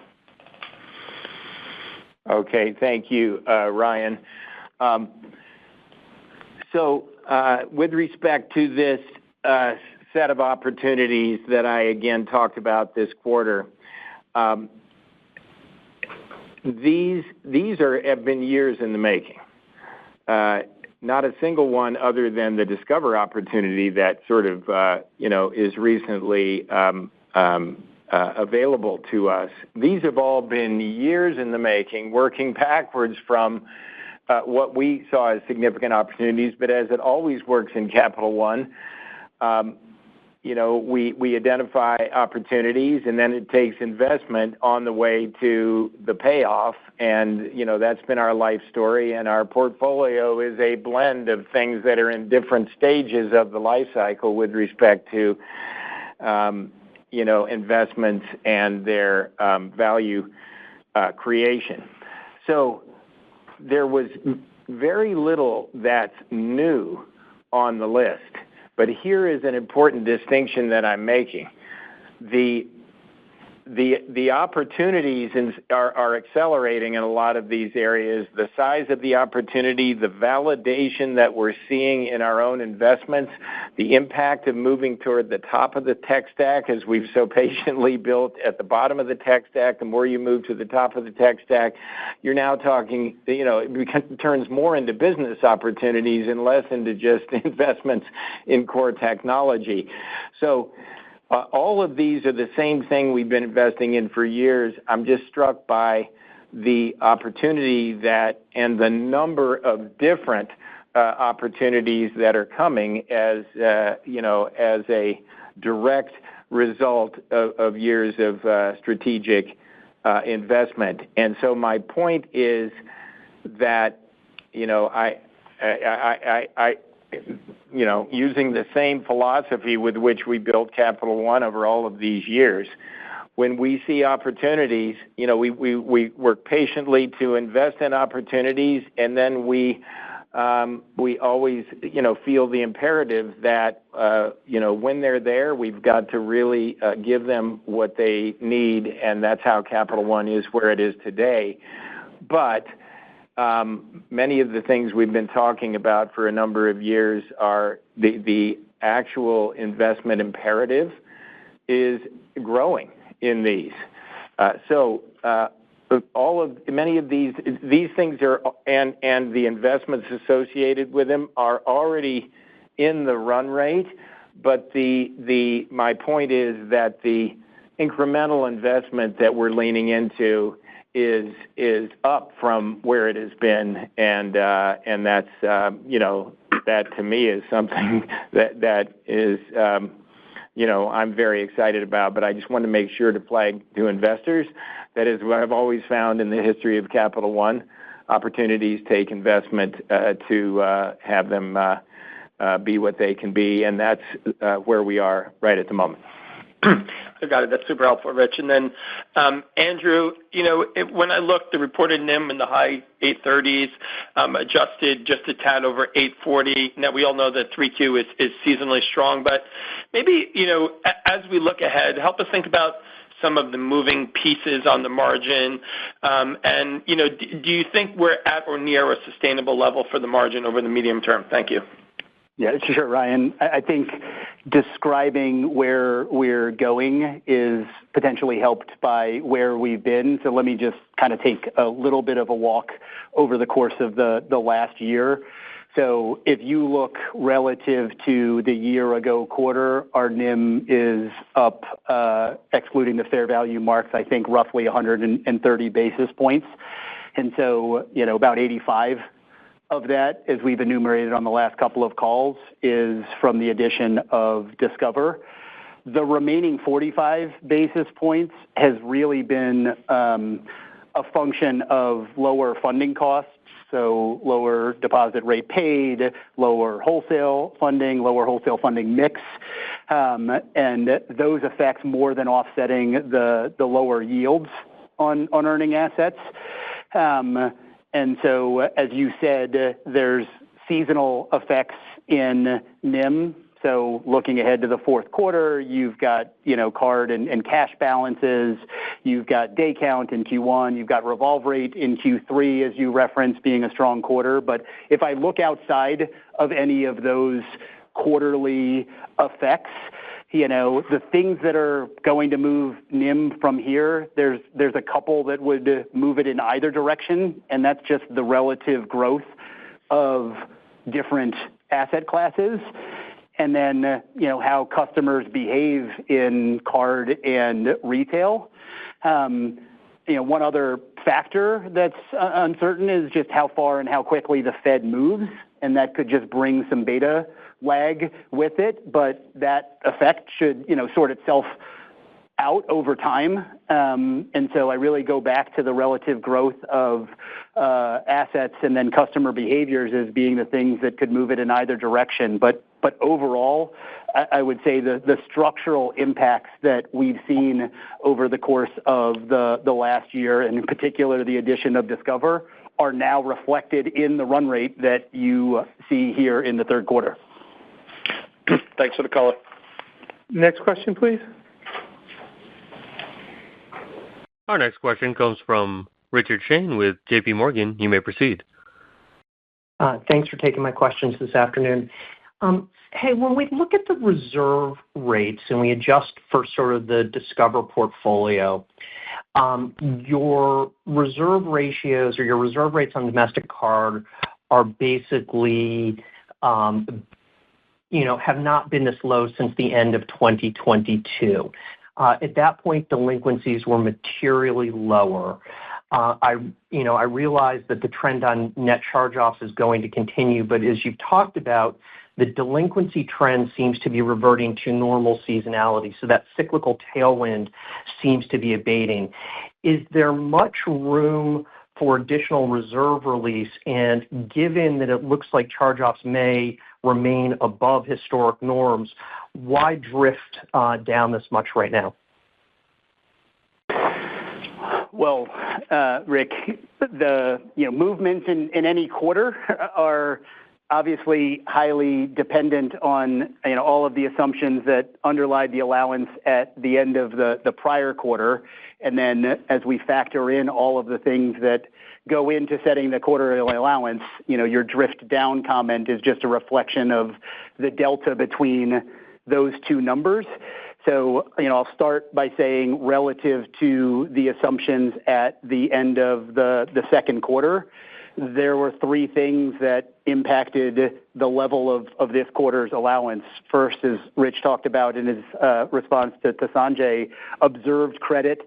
Okay, thank you, Ryan. So with respect to this set of opportunities that I again talked about this quarter, these have been years in the making. Not a single one other than the Discover opportunity that sort of, is recently available to us. These have all been years in the making, working backwards from what we saw as significant opportunities. But as it always works in Capital One, we identify opportunities, and then it takes investment on the way to the payoff. And, that's been our life story. And our portfolio is a blend of things that are in different stages of the life cycle with respect to, investments and their value creation. So there was very little that's new on the list. But here is an important distinction that I'm making. The opportunities are accelerating in a lot of these areas. The size of the opportunity, the validation that we're seeing in our own investments, the impact of moving toward the top of the tech stack as we've so patiently built at the bottom of the tech stack. The more you move to the top of the tech stack, you're now talking, it turns more into business opportunities and less into just investments in core technology. So all of these are the same thing we've been investing in for years. I'm just struck by the opportunity and the number of different opportunities that are coming as a direct result of years of strategic investment. And so my point is that, using the same philosophy with which we built Capital One over all of these years, when we see opportunities, we work patiently to invest in opportunities, and then we always, feel the imperative that, when they're there, we've got to really give them what they need, and that's how Capital One is where it is today. But many of the things we've been talking about for a number of years are the actual investment imperative is growing in these. Many of these things are, and the investments associated with them are already in the run rate. But my point is that the incremental investment that we're leaning into is up from where it has been, and that's that to me is something that is I'm very excited about. But I just want to make sure to flag to investors that is what I've always found in the history of Capital One. Opportunities take investment to have them be what they can be, and that's where we are right at the moment. Got it. That's super helpful, Rich. And then, Andrew, when I look, the reported NIM in the high 830s, adjusted just a tad over 840. Now, we all know that 3Q is seasonally strong, but maybe, as we look ahead, help us think about some of the moving pieces on the margin. And, do you think we're at or near a sustainable level for the margin over the medium term? Thank you. Yeah, sure, Ryan. I think describing where we're going is potentially helped by where we've been. So let me just kind of take a little bit of a walk over the course of the last year. So if you look relative to the year-ago quarter, our NIM is up, excluding the fair value marks, I think roughly 130 basis points. And so, about 85 of that, as we've enumerated on the last couple of calls, is from the addition of Discover. The remaining 45 basis points has really been a function of lower funding costs, so lower deposit rate paid, lower wholesale funding mix, and those effects more than offsetting the lower yields on earning assets. And so, as you said, there's seasonal effects in NIM. So looking ahead to the fourth quarter, you've got, card and cash balances. You've got day count in Q1. You've got revolve rate in Q3, as you referenced, being a strong quarter. But if I look outside of any of those quarterly effects, the things that are going to move NIM from here, there's a couple that would move it in either direction, and that's just the relative growth of different asset classes, and then how customers behave in card and retail. One other factor that's uncertain is just how far and how quickly the Fed moves, and that could just bring some beta lag with it, but that effect should, sort itself out over time. And so I really go back to the relative growth of assets and then customer behaviors as being the things that could move it in either direction. But overall, I would say the structural impacts that we've seen over the course of the last year, and in particular the addition of Discover, are now reflected in the run rate that you see here in the third quarter. Thanks for the call. Next question, please. Our next question comes from Richard Shane with J.P. Morgan. You may proceed. Thanks for taking my questions this afternoon. Hey, when we look at the reserve rates and we adjust for sort of the Discover portfolio, your reserve ratios or your reserve rates on domestic card are basically have not been this low since the end of 2022. At that point, delinquencies were materially lower. I realize that the trend on net charge-offs is going to continue, but as you've talked about, the delinquency trend seems to be reverting to normal seasonality, so that cyclical tailwind seems to be abating. Is there much room for additional reserve release? And given that it looks like charge-offs may remain above historic norms, why drift down this much right now? Well, Rick, the movements in any quarter are obviously highly dependent on all of the assumptions that underlie the allowance at the end of the prior quarter, and then as we factor in all of the things that go into setting the quarterly allowance, your drift down comment is just a reflection of the delta between those two numbers. So, I'll start by saying relative to the assumptions at the end of the second quarter, there were three things that impacted the level of this quarter's allowance. First, as Rich talked about in his response to Sanjay, observed credit,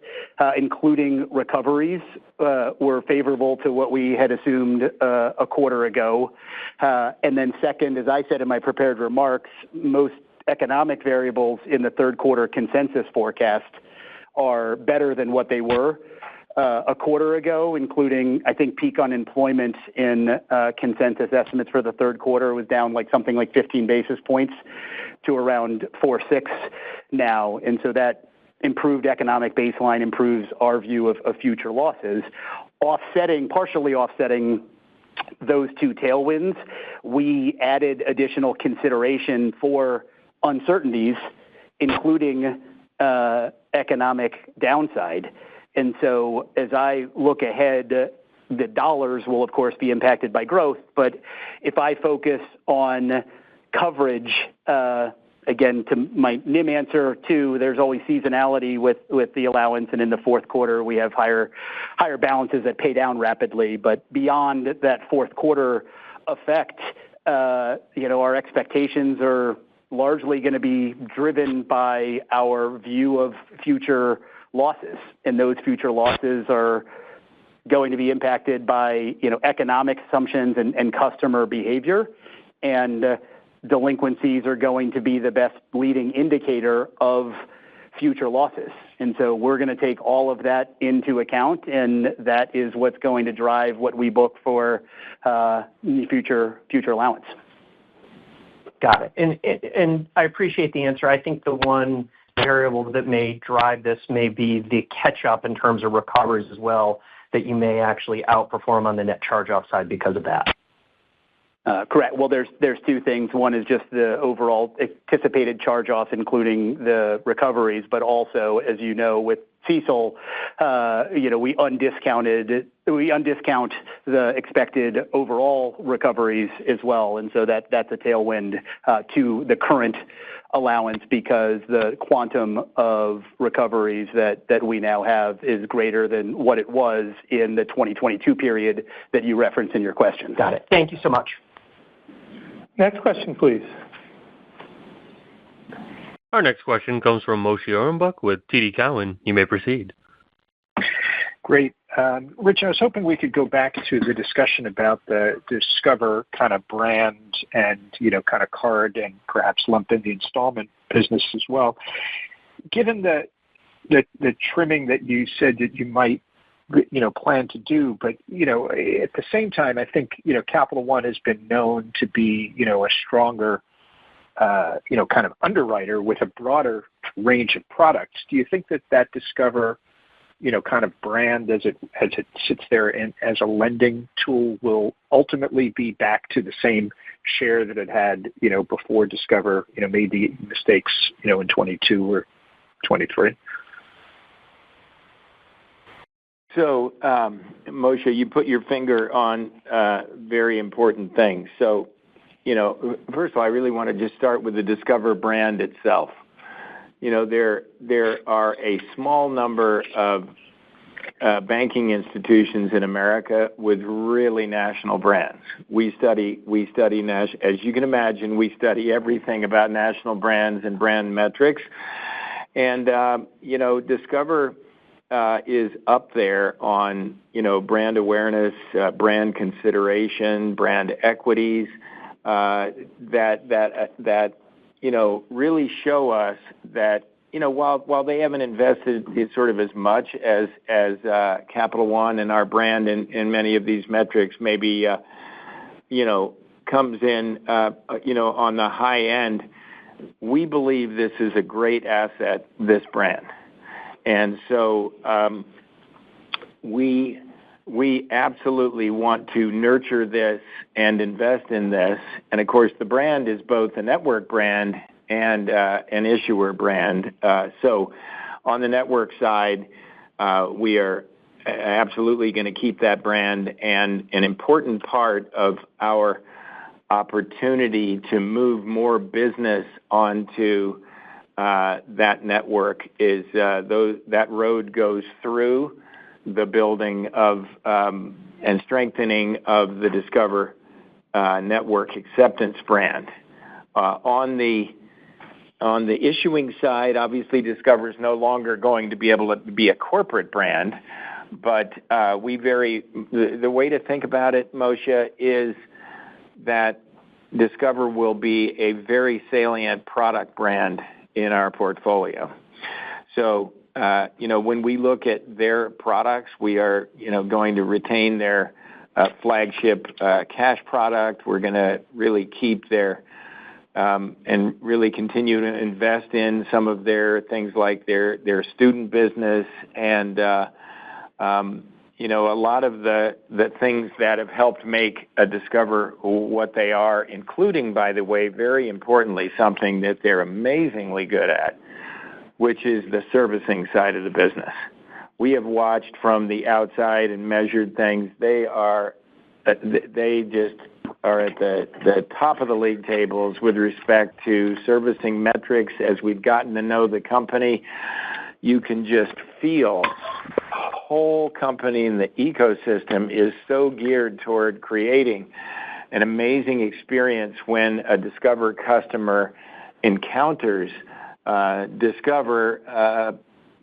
including recoveries, were favorable to what we had assumed a quarter ago. And then second, as I said in my prepared remarks, most economic variables in the third quarter consensus forecast are better than what they were a quarter ago, including, I think, peak unemployment in consensus estimates for the third quarter was down something like 15 basis points to around 4.6 now. And so that improved economic baseline improves our view of future losses. Partially offsetting those two tailwinds, we added additional consideration for uncertainties, including economic downside. And so as I look ahead, the dollars will, of course, be impacted by growth. But if I focus on coverage, again, to my NIM answer too, there's always seasonality with the allowance. And in the fourth quarter, we have higher balances that pay down rapidly. But beyond that fourth quarter effect, our expectations are largely going to be driven by our view of future losses. And those future losses are going to be impacted by, economic assumptions and customer behavior. And delinquencies are going to be the best leading indicator of future losses. And so we're going to take all of that into account, and that is what's going to drive what we book for future allowance. Got it. And I appreciate the answer. I think the one variable that may drive this may be the catch-up in terms of recoveries as well, that you may actually outperform on the net charge-off side because of that. Correct. Well, there's two things. One is just the overall anticipated charge-offs, including the recoveries, but also, as you know, with CECL, we undiscount the expected overall recoveries as well, and so that's a tailwind to the current allowance because the quantum of recoveries that we now have is greater than what it was in the 2022 period that you referenced in your question. Got it. Thank you so much. Next question, please. Our next question comes from Moshe Orenbuch with TD Cowen. You may proceed. Great. Rich, I was hoping we could go back to the discussion about the Discover kind of brand and, kind of card and perhaps lump in the installment business as well. Given the trimming that you said that you might, plan to do, but, at the same time, I think, Capital One has been known to be, a stronger, kind of underwriter with a broader range of products. Do you think that Discover, kind of brand as it sits there and as a lending tool will ultimately be back to the same share that it had, before Discover, made the mistakes, in 22 or 23? So, Moshe, you put your finger on very important things. So, first of all, I really want to just start with the Discover brand itself. There are a small number of banking institutions in America with really national brands. We study as you can imagine, we study everything about national brands and brand metrics. And, Discover is up there on, brand awareness, brand consideration, brand equities, that really show us that, while they haven't invested sort of as much as Capital One and our brand in many of these metrics, maybe, comes in, on the high end, we believe this is a great asset, this brand. And so we absolutely want to nurture this and invest in this. And, of course, the brand is both a network brand and an issuer brand. So on the network side, we are absolutely going to keep that brand. And an important part of our opportunity to move more business onto that network is that road goes through the building of and strengthening of the Discover network acceptance brand. On the issuing side, obviously Discover is no longer going to be able to be a corporate brand, but the way to think about it, Moshe, is that Discover will be a very salient product brand in our portfolio. So when we look at their products, we are, going to retain their flagship cash product. We're going to really keep their and really continue to invest in some of their things like their student business and a lot of the things that have helped make Discover what they are, including, by the way, very importantly, something that they're amazingly good at, which is the servicing side of the business. We have watched from the outside and measured things. They just are at the top of the league tables with respect to servicing metrics. As we've gotten to know the company, you can just feel the whole company in the ecosystem is so geared toward creating an amazing experience when a Discover customer encounters Discover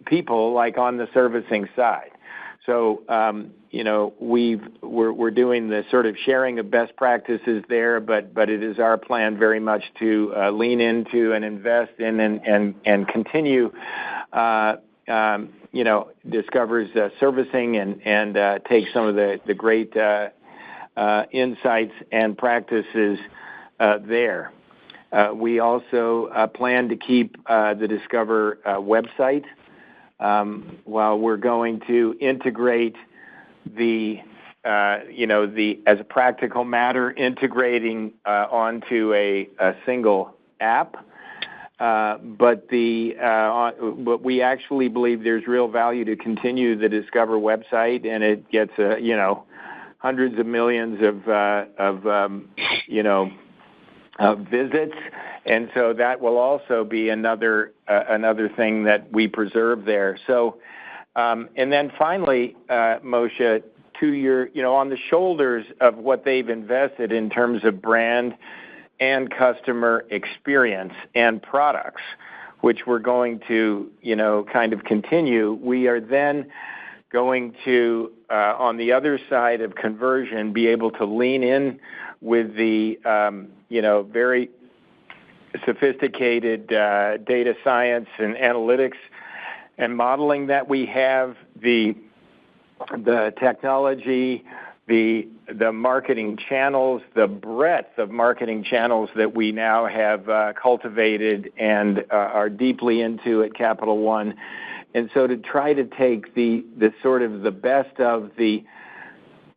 people like on the servicing side. So, we're doing the sort of sharing of best practices there, but it is our plan very much to lean into and invest in and continue, Discover's servicing and take some of the great insights and practices there. We also plan to keep the Discover website. While we're going to integrate as a practical matter, integrating onto a single app, but we actually believe there's real value to continue the Discover website, and it gets hundreds of millions of visits. And so that will also be another thing that we preserve there. So, and then finally, Moshe, to on the shoulders of what they've invested in terms of brand and customer experience and products, which we're going to, kind of continue, we are then going to, on the other side of conversion, be able to lean in with the, very sophisticated data science and analytics and modeling that we have, the technology, the marketing channels, the breadth of marketing channels that we now have cultivated and are deeply into at Capital One. And so to try to take the sort of the best of the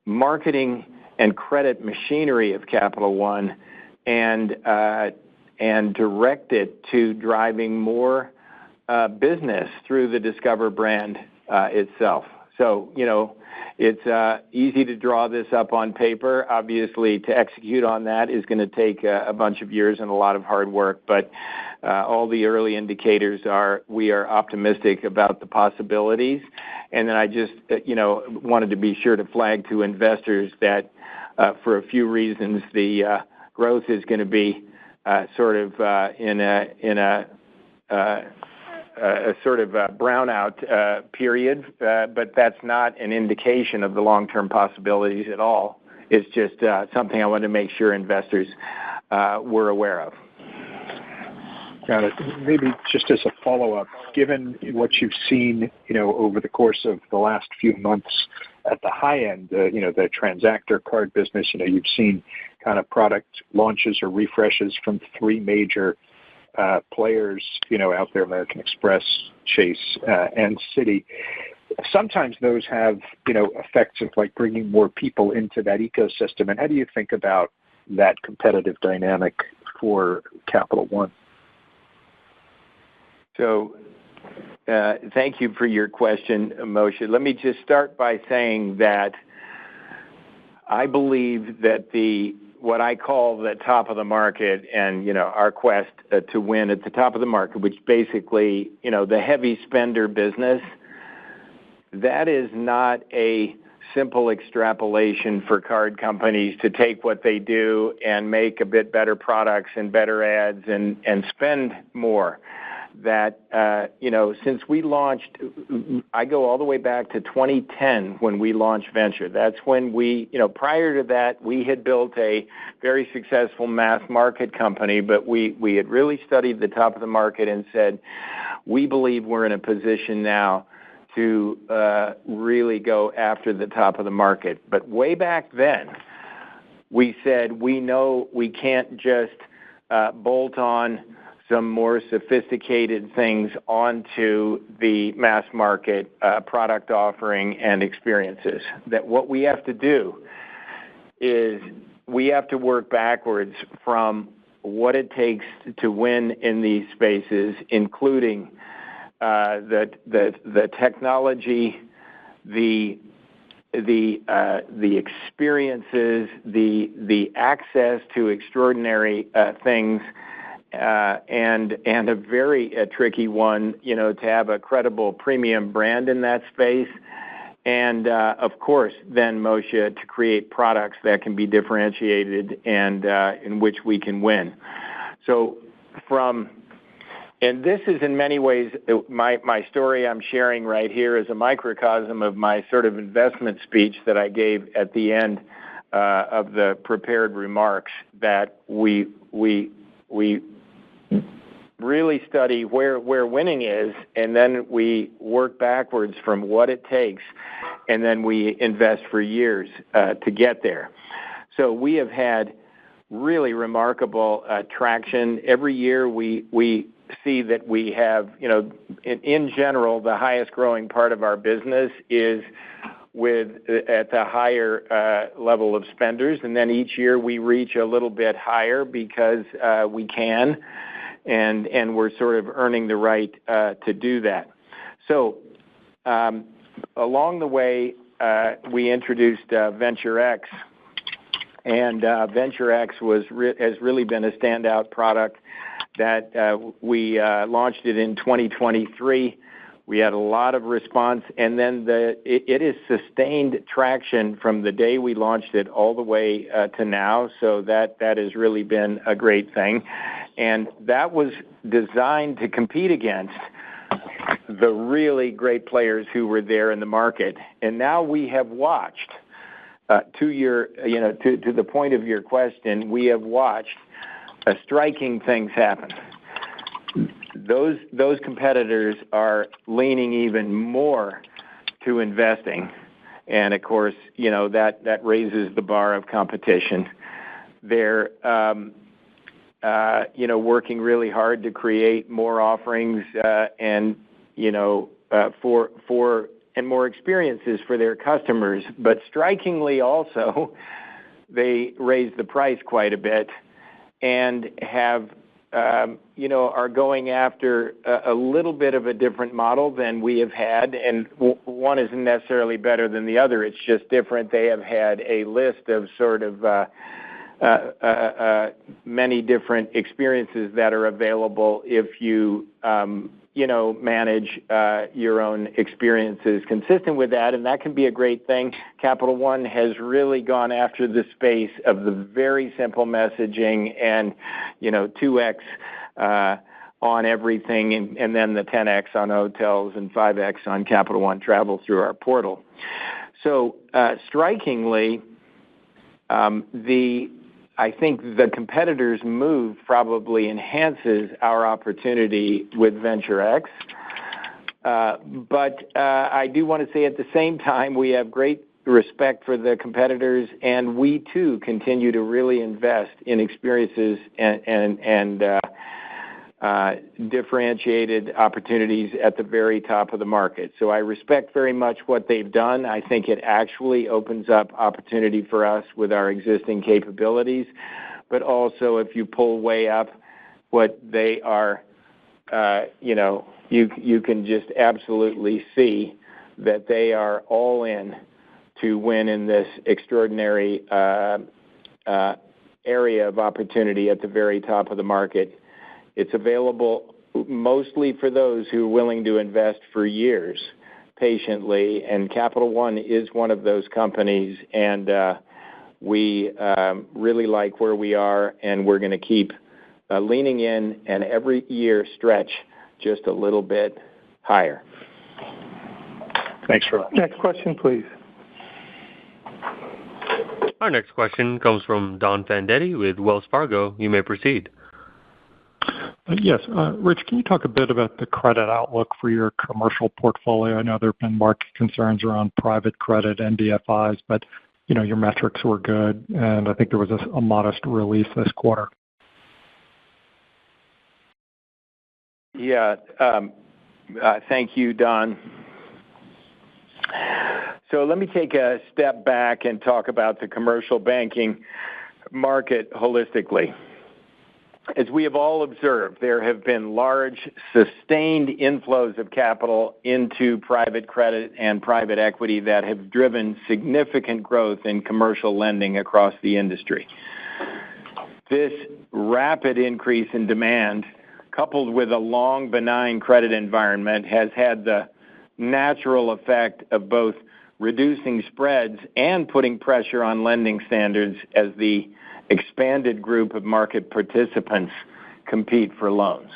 marketing and credit machinery of Capital One and direct it to driving more business through the Discover brand itself. So, it's easy to draw this up on paper. Obviously, to execute on that is going to take a bunch of years and a lot of hard work, but all the early indicators are we are optimistic about the possibilities. And then I just, wanted to be sure to flag to investors that for a few reasons, the growth is going to be sort of in a sort of a brownout period, but that's not an indication of the long-term possibilities at all. It's just something I wanted to make sure investors were aware of. Got it. Maybe just as a follow-up, given what you've seen, over the course of the last few months at the high end, the transactor card business, you've seen kind of product launches or refreshes from three major players, out there, American Express, Chase, and Citi. Sometimes those have, effects of like bringing more people into that ecosystem. And how do you think about that competitive dynamic for Capital One? So thank you for your question, Moshe. Let me just start by saying that I believe that what I call the top of the market and, our quest to win at the top of the market, which basically, the heavy spender business, that is not a simple extrapolation for card companies to take what they do and make a bit better products and better ads and spend more. that, since we launched, I go all the way back to 2010 when we launched venture. That's when prior to that, we had built a very successful mass market company, but we had really studied the top of the market and said, we believe we're in a position now to really go after the top of the market. But way back then, we said, we know we can't just bolt on some more sophisticated things onto the mass market product offering and experiences. That what we have to do is we have to work backwards from what it takes to win in these spaces, including the technology, the experiences, the access to extraordinary things, and a very tricky one, to have a credible premium brand in that space, and of course, then Moshe, to create products that can be differentiated and in which we can win. So and this is in many ways, my story I'm sharing right here is a microcosm of my sort of investment speech that I gave at the end of the prepared remarks, that we really study where winning is, and then we work backwards from what it takes, and then we invest for years to get there. So we have had really remarkable traction. Every year we see that we have, in general, the highest growing part of our business is at the higher level of spenders, and then each year we reach a little bit higher because we can, and we're sort of earning the right to do that. So along the way, we introduced VentureX, and VentureX has really been a standout product that we launched it in 2023. We had a lot of response, and then it has sustained traction from the day we launched it all the way to now, so that has really been a great thing. And that was designed to compete against the really great players who were there in the market. And now we have watched, to the point of your question, we have watched striking things happen. Those competitors are leaning even more to investing, and of course, that raises the bar of competition. They're working really hard to create more offerings and more experiences for their customers. But strikingly, also, they raise the price quite a bit and have are going after a little bit of a different model than we have had, and one isn't necessarily better than the other. It's just different. They have had a list of sort of many different experiences that are available if you manage your own experiences consistent with that, and that can be a great thing. Capital One has really gone after the space of the very simple messaging and 2x on everything, and then the 10x on hotels and 5x on Capital One Travel through our portal. So strikingly, I think the competitors' move probably enhances our opportunity with VentureX. But I do want to say at the same time, we have great respect for the competitors, and we too continue to really invest in experiences and differentiated opportunities at the very top of the market. So I respect very much what they've done. I think it actually opens up opportunity for us with our existing capabilities. But also, if you pull way up what they are, you can just absolutely see that they are all in to win in this extraordinary area of opportunity at the very top of the market. It's available mostly for those who are willing to invest for years patiently, and Capital One is one of those companies, and we really like where we are, and we're going to keep leaning in and every year stretch just a little bit higher. Thanks for that. Next question, please. Our next question comes from Don Fandetti with Wells Fargo. You may proceed. Yes. Rich, can you talk a bit about the credit outlook for your commercial portfolio? I know there have been market concerns around private credit and NBFIs, but your metrics were good, and I think there was a modest release this quarter. Yeah. Thank you, Don. So let me take a step back and talk about the commercial banking market holistically. As we have all observed, there have been large, sustained inflows of capital into private credit and private equity that have driven significant growth in commercial lending across the industry. This rapid increase in demand, coupled with a long, benign credit environment, has had the natural effect of both reducing spreads and putting pressure on lending standards as the expanded group of market participants compete for loans.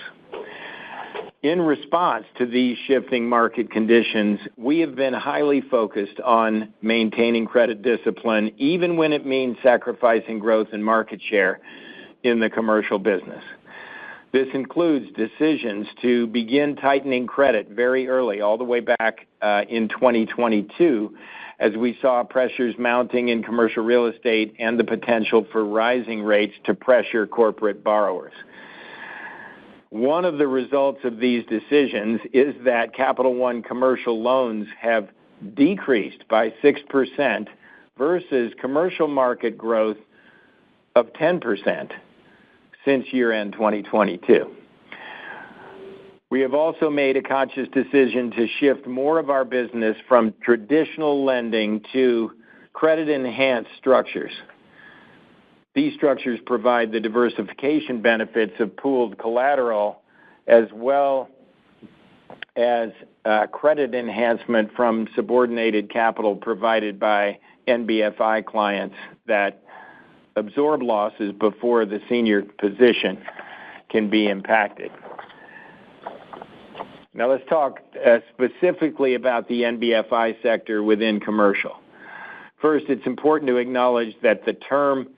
In response to these shifting market conditions, we have been highly focused on maintaining credit discipline, even when it means sacrificing growth and market share in the commercial business. This includes decisions to begin tightening credit very early, all the way back in 2022, as we saw pressures mounting in commercial real estate and the potential for rising rates to pressure corporate borrowers. One of the results of these decisions is that Capital One commercial loans have decreased by 6% versus commercial market growth of 10% since year-end 2022. We have also made a conscious decision to shift more of our business from traditional lending to credit-enhanced structures. These structures provide the diversification benefits of pooled collateral as well as credit enhancement from subordinated capital provided by NBFI clients that absorb losses before the senior position can be impacted. Now let's talk specifically about the NBFI sector within commercial. First, it's important to acknowledge that the term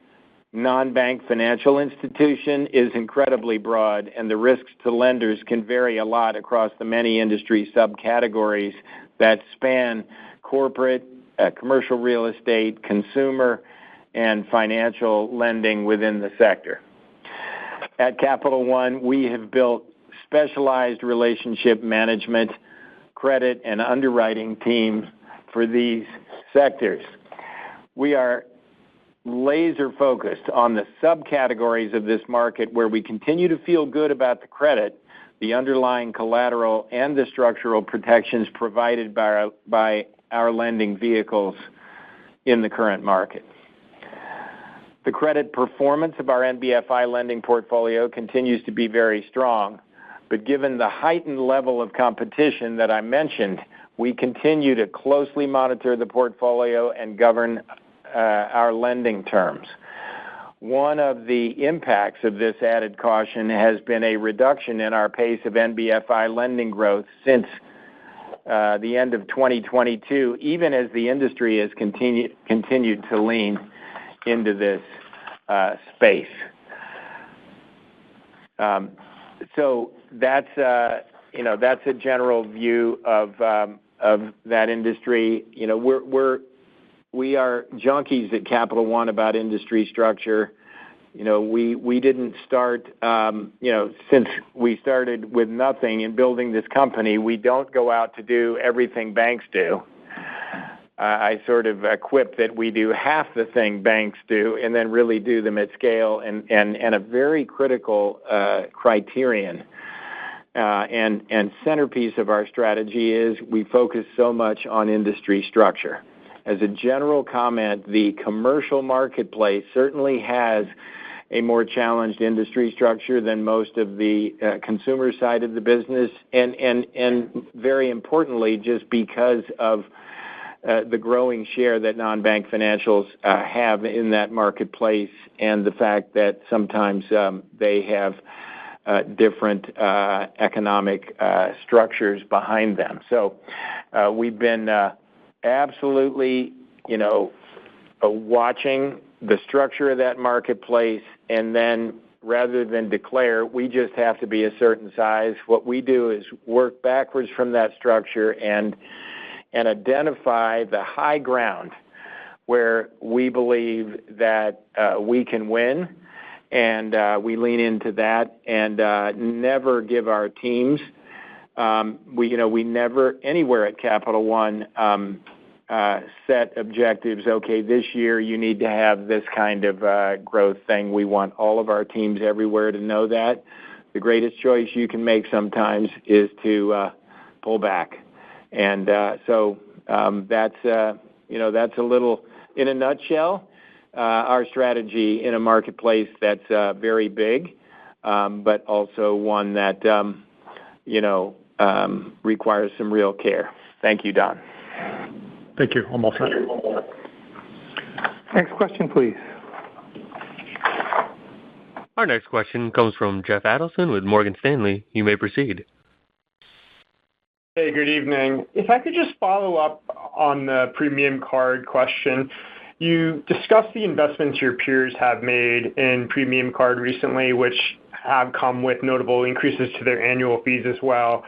non-bank financial institution is incredibly broad, and the risks to lenders can vary a lot across the many industry subcategories that span corporate, commercial real estate, consumer, and financial lending within the sector. At Capital One, we have built specialized relationship management, credit, and underwriting teams for these sectors. We are laser focused on the subcategories of this market where we continue to feel good about the credit, the underlying collateral, and the structural protections provided by our lending vehicles in the current market. The credit performance of our NBFI lending portfolio continues to be very strong, but given the heightened level of competition that I mentioned, we continue to closely monitor the portfolio and govern our lending terms. One of the impacts of this added caution has been a reduction in our pace of NBFI lending growth since the end of 2022, even as the industry has continued to lean into this space. So that's a general view of that industry. We are junkies at Capital One about industry structure. We didn't start, since we started with nothing in building this company, we don't go out to do everything banks do. I sort of quip that we do half the thing banks do and then really do them at scale, and a very critical criterion and centerpiece of our strategy is we focus so much on industry structure. As a general comment, the commercial marketplace certainly has a more challenged industry structure than most of the consumer side of the business, and very importantly, just because of the growing share that non-bank financials have in that marketplace, and the fact that sometimes they have different economic structures behind them. So we've been absolutely, watching the structure of that marketplace, and then rather than declare, we just have to be a certain size. What we do is work backwards from that structure and identify the high ground where we believe that we can win, and we lean into that and never give our teams. We never anywhere at Capital One set objectives. Okay, this year you need to have this kind of growth thing. We want all of our teams everywhere to know that the greatest choice you can make sometimes is to pull back, and so that's a little, in a nutshell, our strategy in a marketplace that's very big, but also one that requires some real care. Thank you, Don. Thank you. I'm all set. Next question, please. Our next question comes from Jeff Adelson with Morgan Stanley. You may proceed. Hey, good evening. If I could just follow up on the premium card question. You discussed the investments your peers have made in premium card recently, which have come with notable increases to their annual fees as well.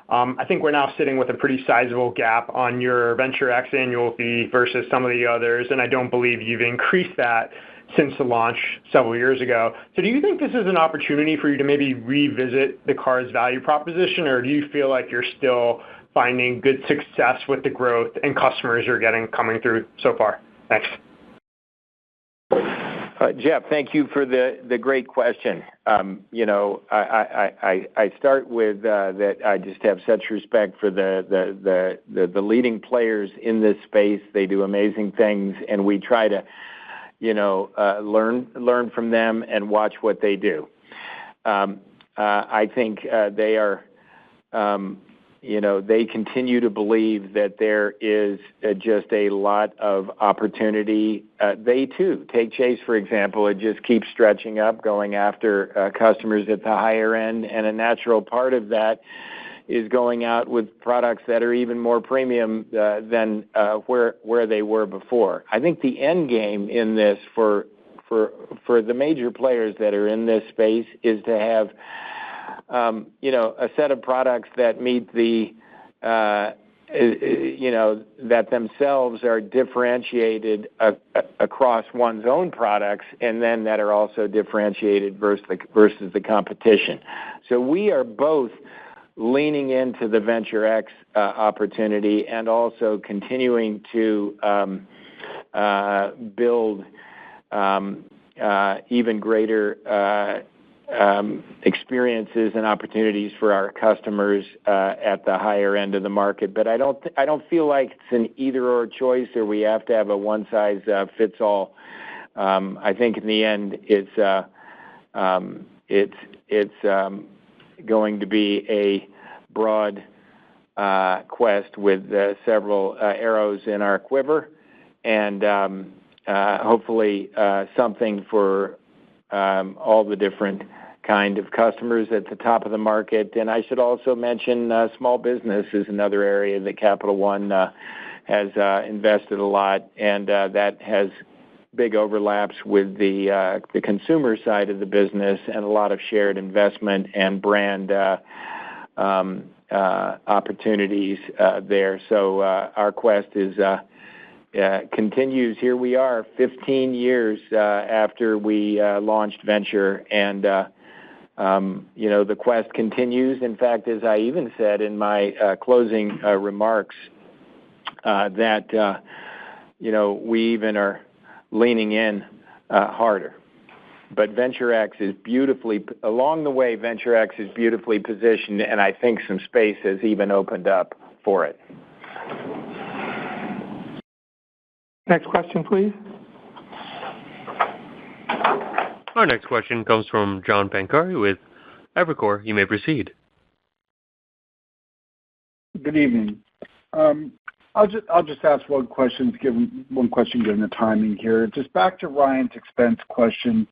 I think we're now sitting with a pretty sizable gap on your Venture X annual fee versus some of the others, and I don't believe you've increased that since the launch several years ago. So do you think this is an opportunity for you to maybe revisit the card's value proposition, or do you feel like you're still finding good success with the growth and customers you're getting coming through so far? Thanks. Jeff, thank you for the great question. I start with that I just have such respect for the leading players in this space. They do amazing things, and we try to learn from them and watch what they do. I think they are. They continue to believe that there is just a lot of opportunity. They, too, take Chase, for example. It just keeps stretching up, going after customers at the higher end, and a natural part of that is going out with products that are even more premium than where they were before. I think the end game in this for the major players that are in this space is to have a set of products that meet the, that themselves are differentiated across one's own products, and then that are also differentiated versus the competition. So we are both leaning into the Venture X opportunity and also continuing to build even greater experiences and opportunities for our customers at the higher end of the market. But I don't feel like it's an either-or choice, or we have to have a one-size-fits-all. I think in the end, it's going to be a broad quest with several arrows in our quiver, and hopefully something for all the different kind of customers at the top of the market. And I should also mention small business is another area that Capital One has invested a lot, and that has big overlaps with the consumer side of the business and a lot of shared investment and brand opportunities there. So our quest is continues. Here we are 15 years after we launched Venture, and the quest continues. In fact, as I even said in my closing remarks, that we even are leaning in harder. But Venture X is beautifully, along the way, Venture X is beautifully positioned, and I think some space has even opened up for it. Next question, please. Our next question comes from John Pancari with Evercore. You may proceed. Good evening. I'll just ask one question given the timing here. Just back to Ryan's expense question.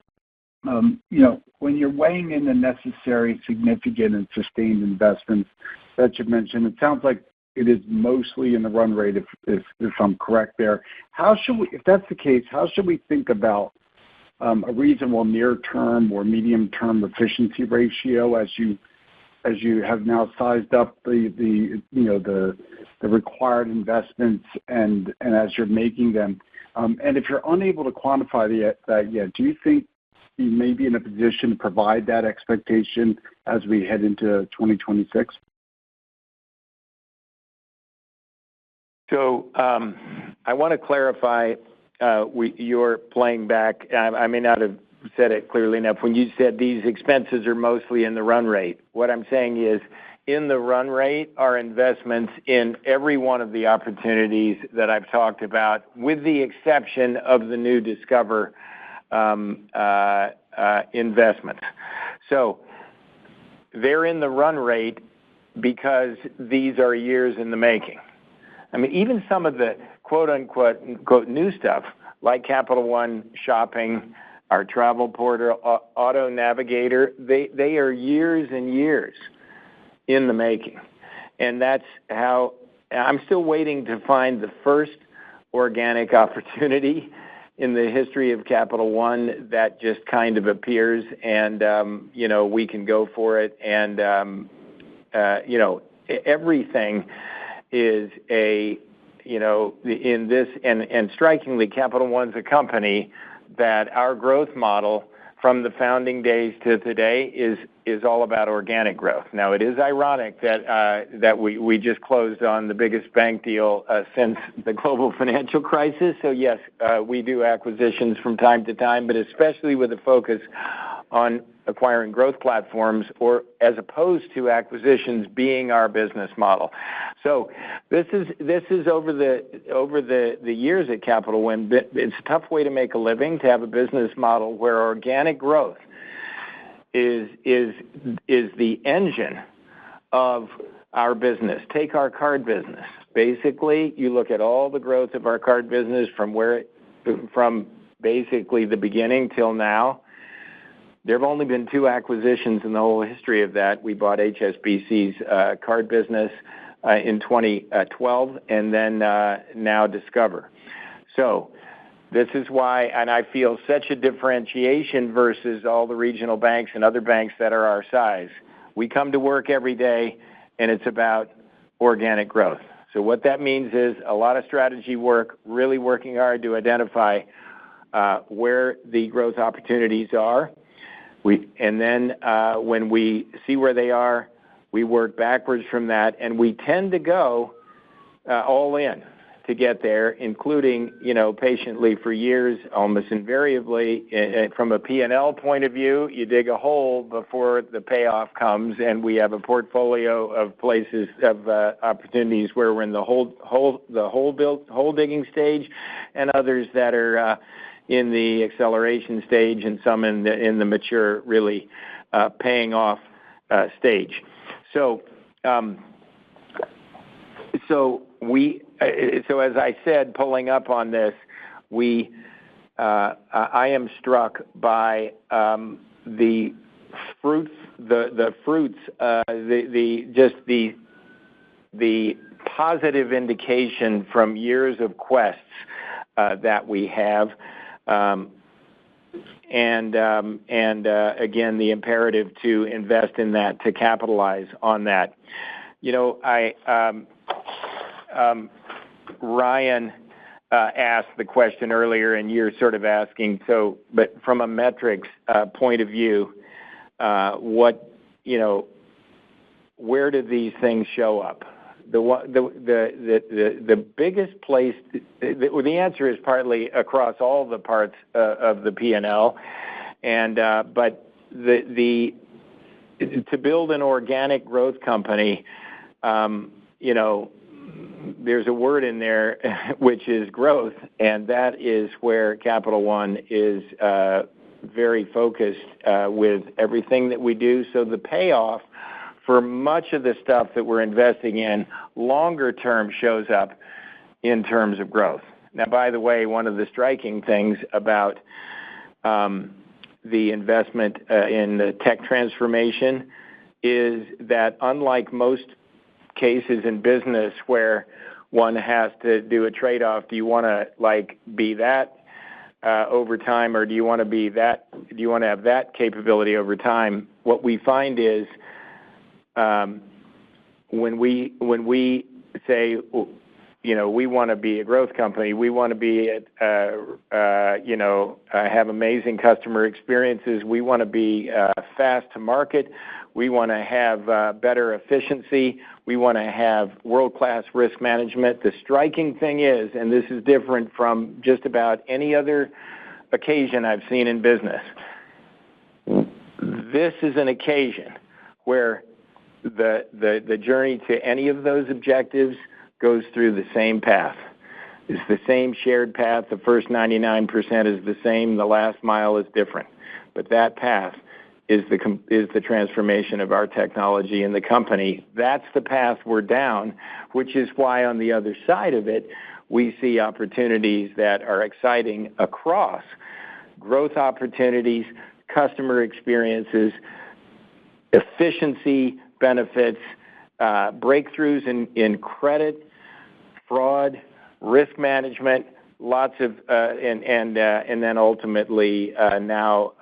when you're weighing in the necessary, significant, and sustained investments that you mentioned, it sounds like it is mostly in the run rate, if I'm correct there. If that's the case, how should we think about a reasonable near-term or medium-term efficiency ratio as you have now sized up the required investments and as you're making them? And if you're unable to quantify that yet, do you think you may be in a position to provide that expectation as we head into 2026? So I want to clarify, you're playing back. I may not have said it clearly enough. When you said these expenses are mostly in the run rate, what I'm saying is in the run rate are investments in every one of the opportunities that I've talked about, with the exception of the new Discover investments. So they're in the run rate because these are years in the making. I mean, even some of the quote-unquote new stuff, like Capital One Shopping, our travel portal, Auto Navigator, they are years and years in the making. And that's how I'm still waiting to find the first organic opportunity in the history of Capital One that just kind of appears and, we can go for it. And, everything is in this, and strikingly, Capital One's a company that our growth model from the founding days to today is all about organic growth. Now, it is ironic that we just closed on the biggest bank deal since the global financial crisis. So yes, we do acquisitions from time to time, but especially with a focus on acquiring growth platforms, or as opposed to acquisitions being our business model. So this is over the years at Capital One. It's a tough way to make a living, to have a business model where organic growth is the engine of our business. Take our card business. Basically, you look at all the growth of our card business from basically the beginning till now. There have only been 2 acquisitions in the whole history of that. We bought HSBC's card business in 2012, and then now Discover. So this is why, and I feel such a differentiation versus all the regional banks and other banks that are our size. We come to work every day, and it's about organic growth. So what that means is a lot of strategy work, really working hard to identify where the growth opportunities are. And then when we see where they are, we work backwards from that, and we tend to go all in to get there, including, patiently for years, almost invariably. From a P&L point of view, you dig a hole before the payoff comes, and we have a portfolio of places, of opportunities where we're in the hole digging stage, and others that are in the acceleration stage, and some in the mature, really paying off stage. So as I said, pulling up on this, I am struck by the fruits, the positive indication from years of quests that we have. And again, the imperative to invest in that, to capitalize on that. Ryan asked the question earlier, and you're sort of asking, but from a metrics point of view, where do these things show up? The biggest place, the answer is partly across all the parts of the P&L, but to build an organic growth company, there's a word in there which is growth, and that is where Capital One is very focused with everything that we do. So the payoff for much of the stuff that we're investing in longer term shows up in terms of growth. Now, by the way, one of the striking things about the investment in the tech transformation is that unlike most cases in business where one has to do a trade-off, do you want to be that over time, or do you want to be that? Do you want to have that capability over time? What we find is when we say, we want to be a growth company, we want to be have amazing customer experiences, we want to be fast to market, we want to have better efficiency, we want to have world-class risk management. The striking thing is, and this is different from just about any other occasion I've seen in business, this is an occasion where the journey to any of those objectives goes through the same path. It's the same shared path. The first 99% is the same. The last mile is different. But that path is the transformation of our technology in the company. That's the path we're down, which is why on the other side of it, we see opportunities that are exciting across growth opportunities, customer experiences, efficiency benefits, breakthroughs in credit, fraud, risk management, lots of, and then ultimately now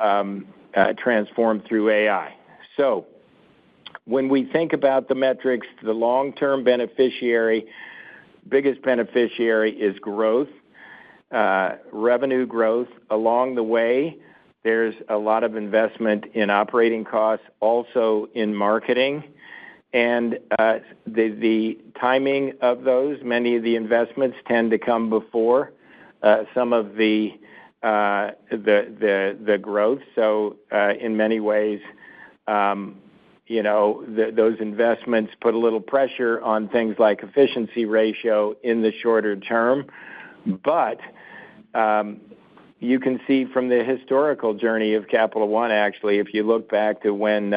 transformed through AI. So when we think about the metrics, the long-term biggest beneficiary is growth, revenue growth. Along the way, there's a lot of investment in operating costs, also in marketing. And the timing of those, many of the investments tend to come before some of the growth. So in many ways, those investments put a little pressure on things like efficiency ratio in the shorter term. But you can see from the historical journey of Capital One, actually, if you look back to when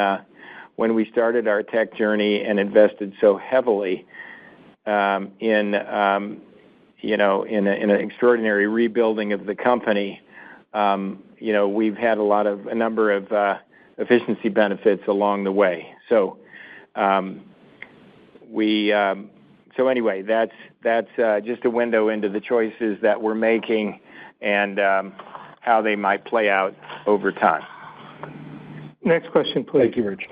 we started our tech journey and invested so heavily in an extraordinary rebuilding of the company, we've had a number of efficiency benefits along the way. So anyway, that's just a window into the choices that we're making and how they might play out over time. Next question, please. Thank you, Rich.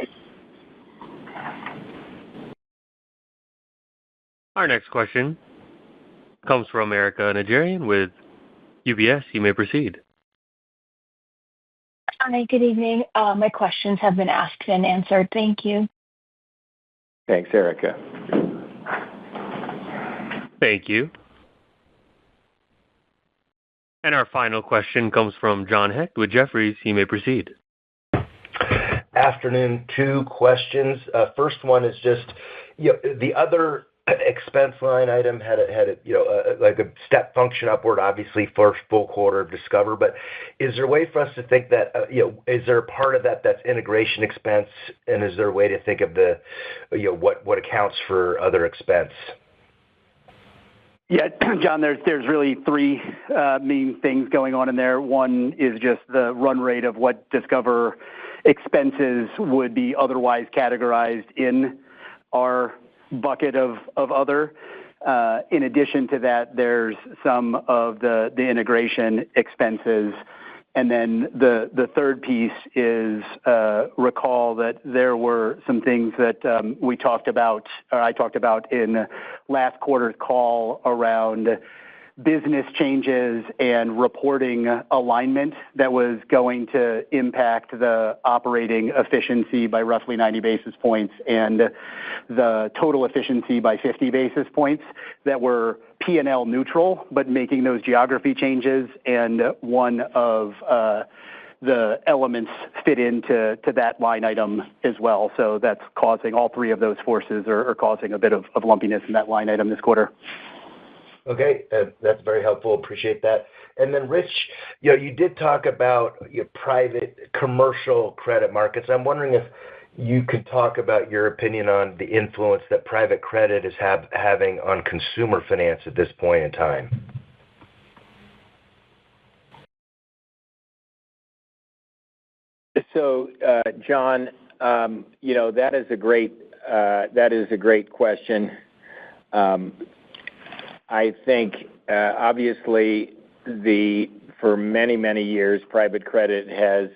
Our next question comes from Erica Najarian with UBS. You may proceed. Hi, good evening. My questions have been asked and answered. Thank you. Thanks, Erica. Thank you. And our final question comes from John Hecht with Jefferies. You may proceed. Afternoon. 2 questions. First one is just the other expense line item had like a step function upward, obviously first full quarter of Discover. But is there a way for us to think that is there a part of that that's integration expense, and is there a way to think of the what accounts for other expense? Yeah, John, there's really 3 main things going on in there. One is just the run rate of what Discover expenses would be otherwise categorized in our bucket of other. In addition to that, there's some of the integration expenses. And then the third piece is recall that there were some things that I talked about in last quarter's call around business changes and reporting alignment that was going to impact the operating efficiency by roughly 90 basis points and the total efficiency by 50 basis points that were P&L neutral, but making those geography changes, and one of the elements fit into that line item as well. So that's causing all 3 of those forces are causing a bit of lumpiness in that line item this quarter. Okay, that's very helpful. Appreciate that. And then, Rich, you did talk about your private commercial credit markets. I'm wondering if you could talk about your opinion on the influence that private credit is having on consumer finance at this point in time. So, John, that is a great question. I think obviously for many years, private credit has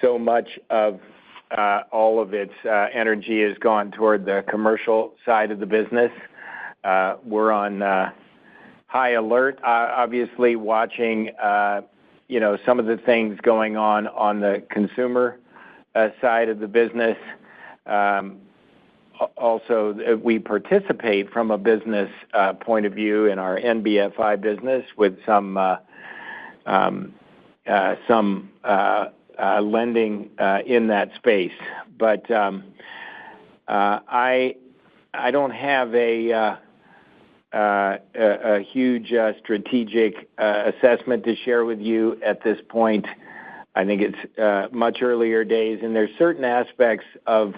so much of all of its energy has gone toward the commercial side of the business. We're on high alert, obviously watching some of the things going on the consumer side of the business. Also, we participate from a business point of view in our NBFI business with some lending in that space. But I don't have a huge strategic assessment to share with you at this point. I think it's much earlier days, and there's certain aspects of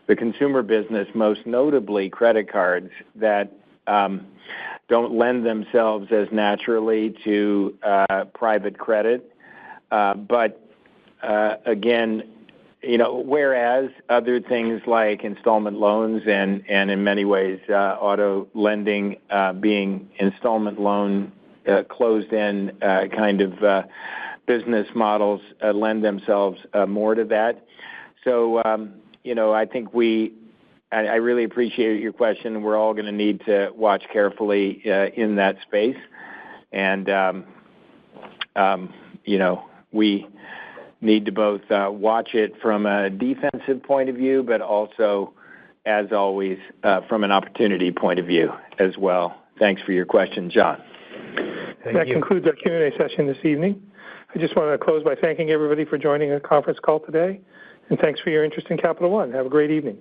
the consumer business, most notably credit cards, that don't lend themselves as naturally to private credit. But again, whereas other things like installment loans and in many ways auto lending being installment loan closed-end kind of business models lend themselves more to that. So, I think I really appreciate your question. We're all going to need to watch carefully in that space. And, we need to both watch it from a defensive point of view, but also, as always, from an opportunity point of view as well. Thanks for your question, John. That concludes our Q&A session this evening. I just want to close by thanking everybody for joining the conference call today, and thanks for your interest in Capital One. Have a great evening.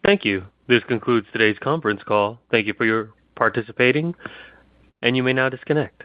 Thank you. This concludes today's conference call. Thank you for your participating, and you may now disconnect.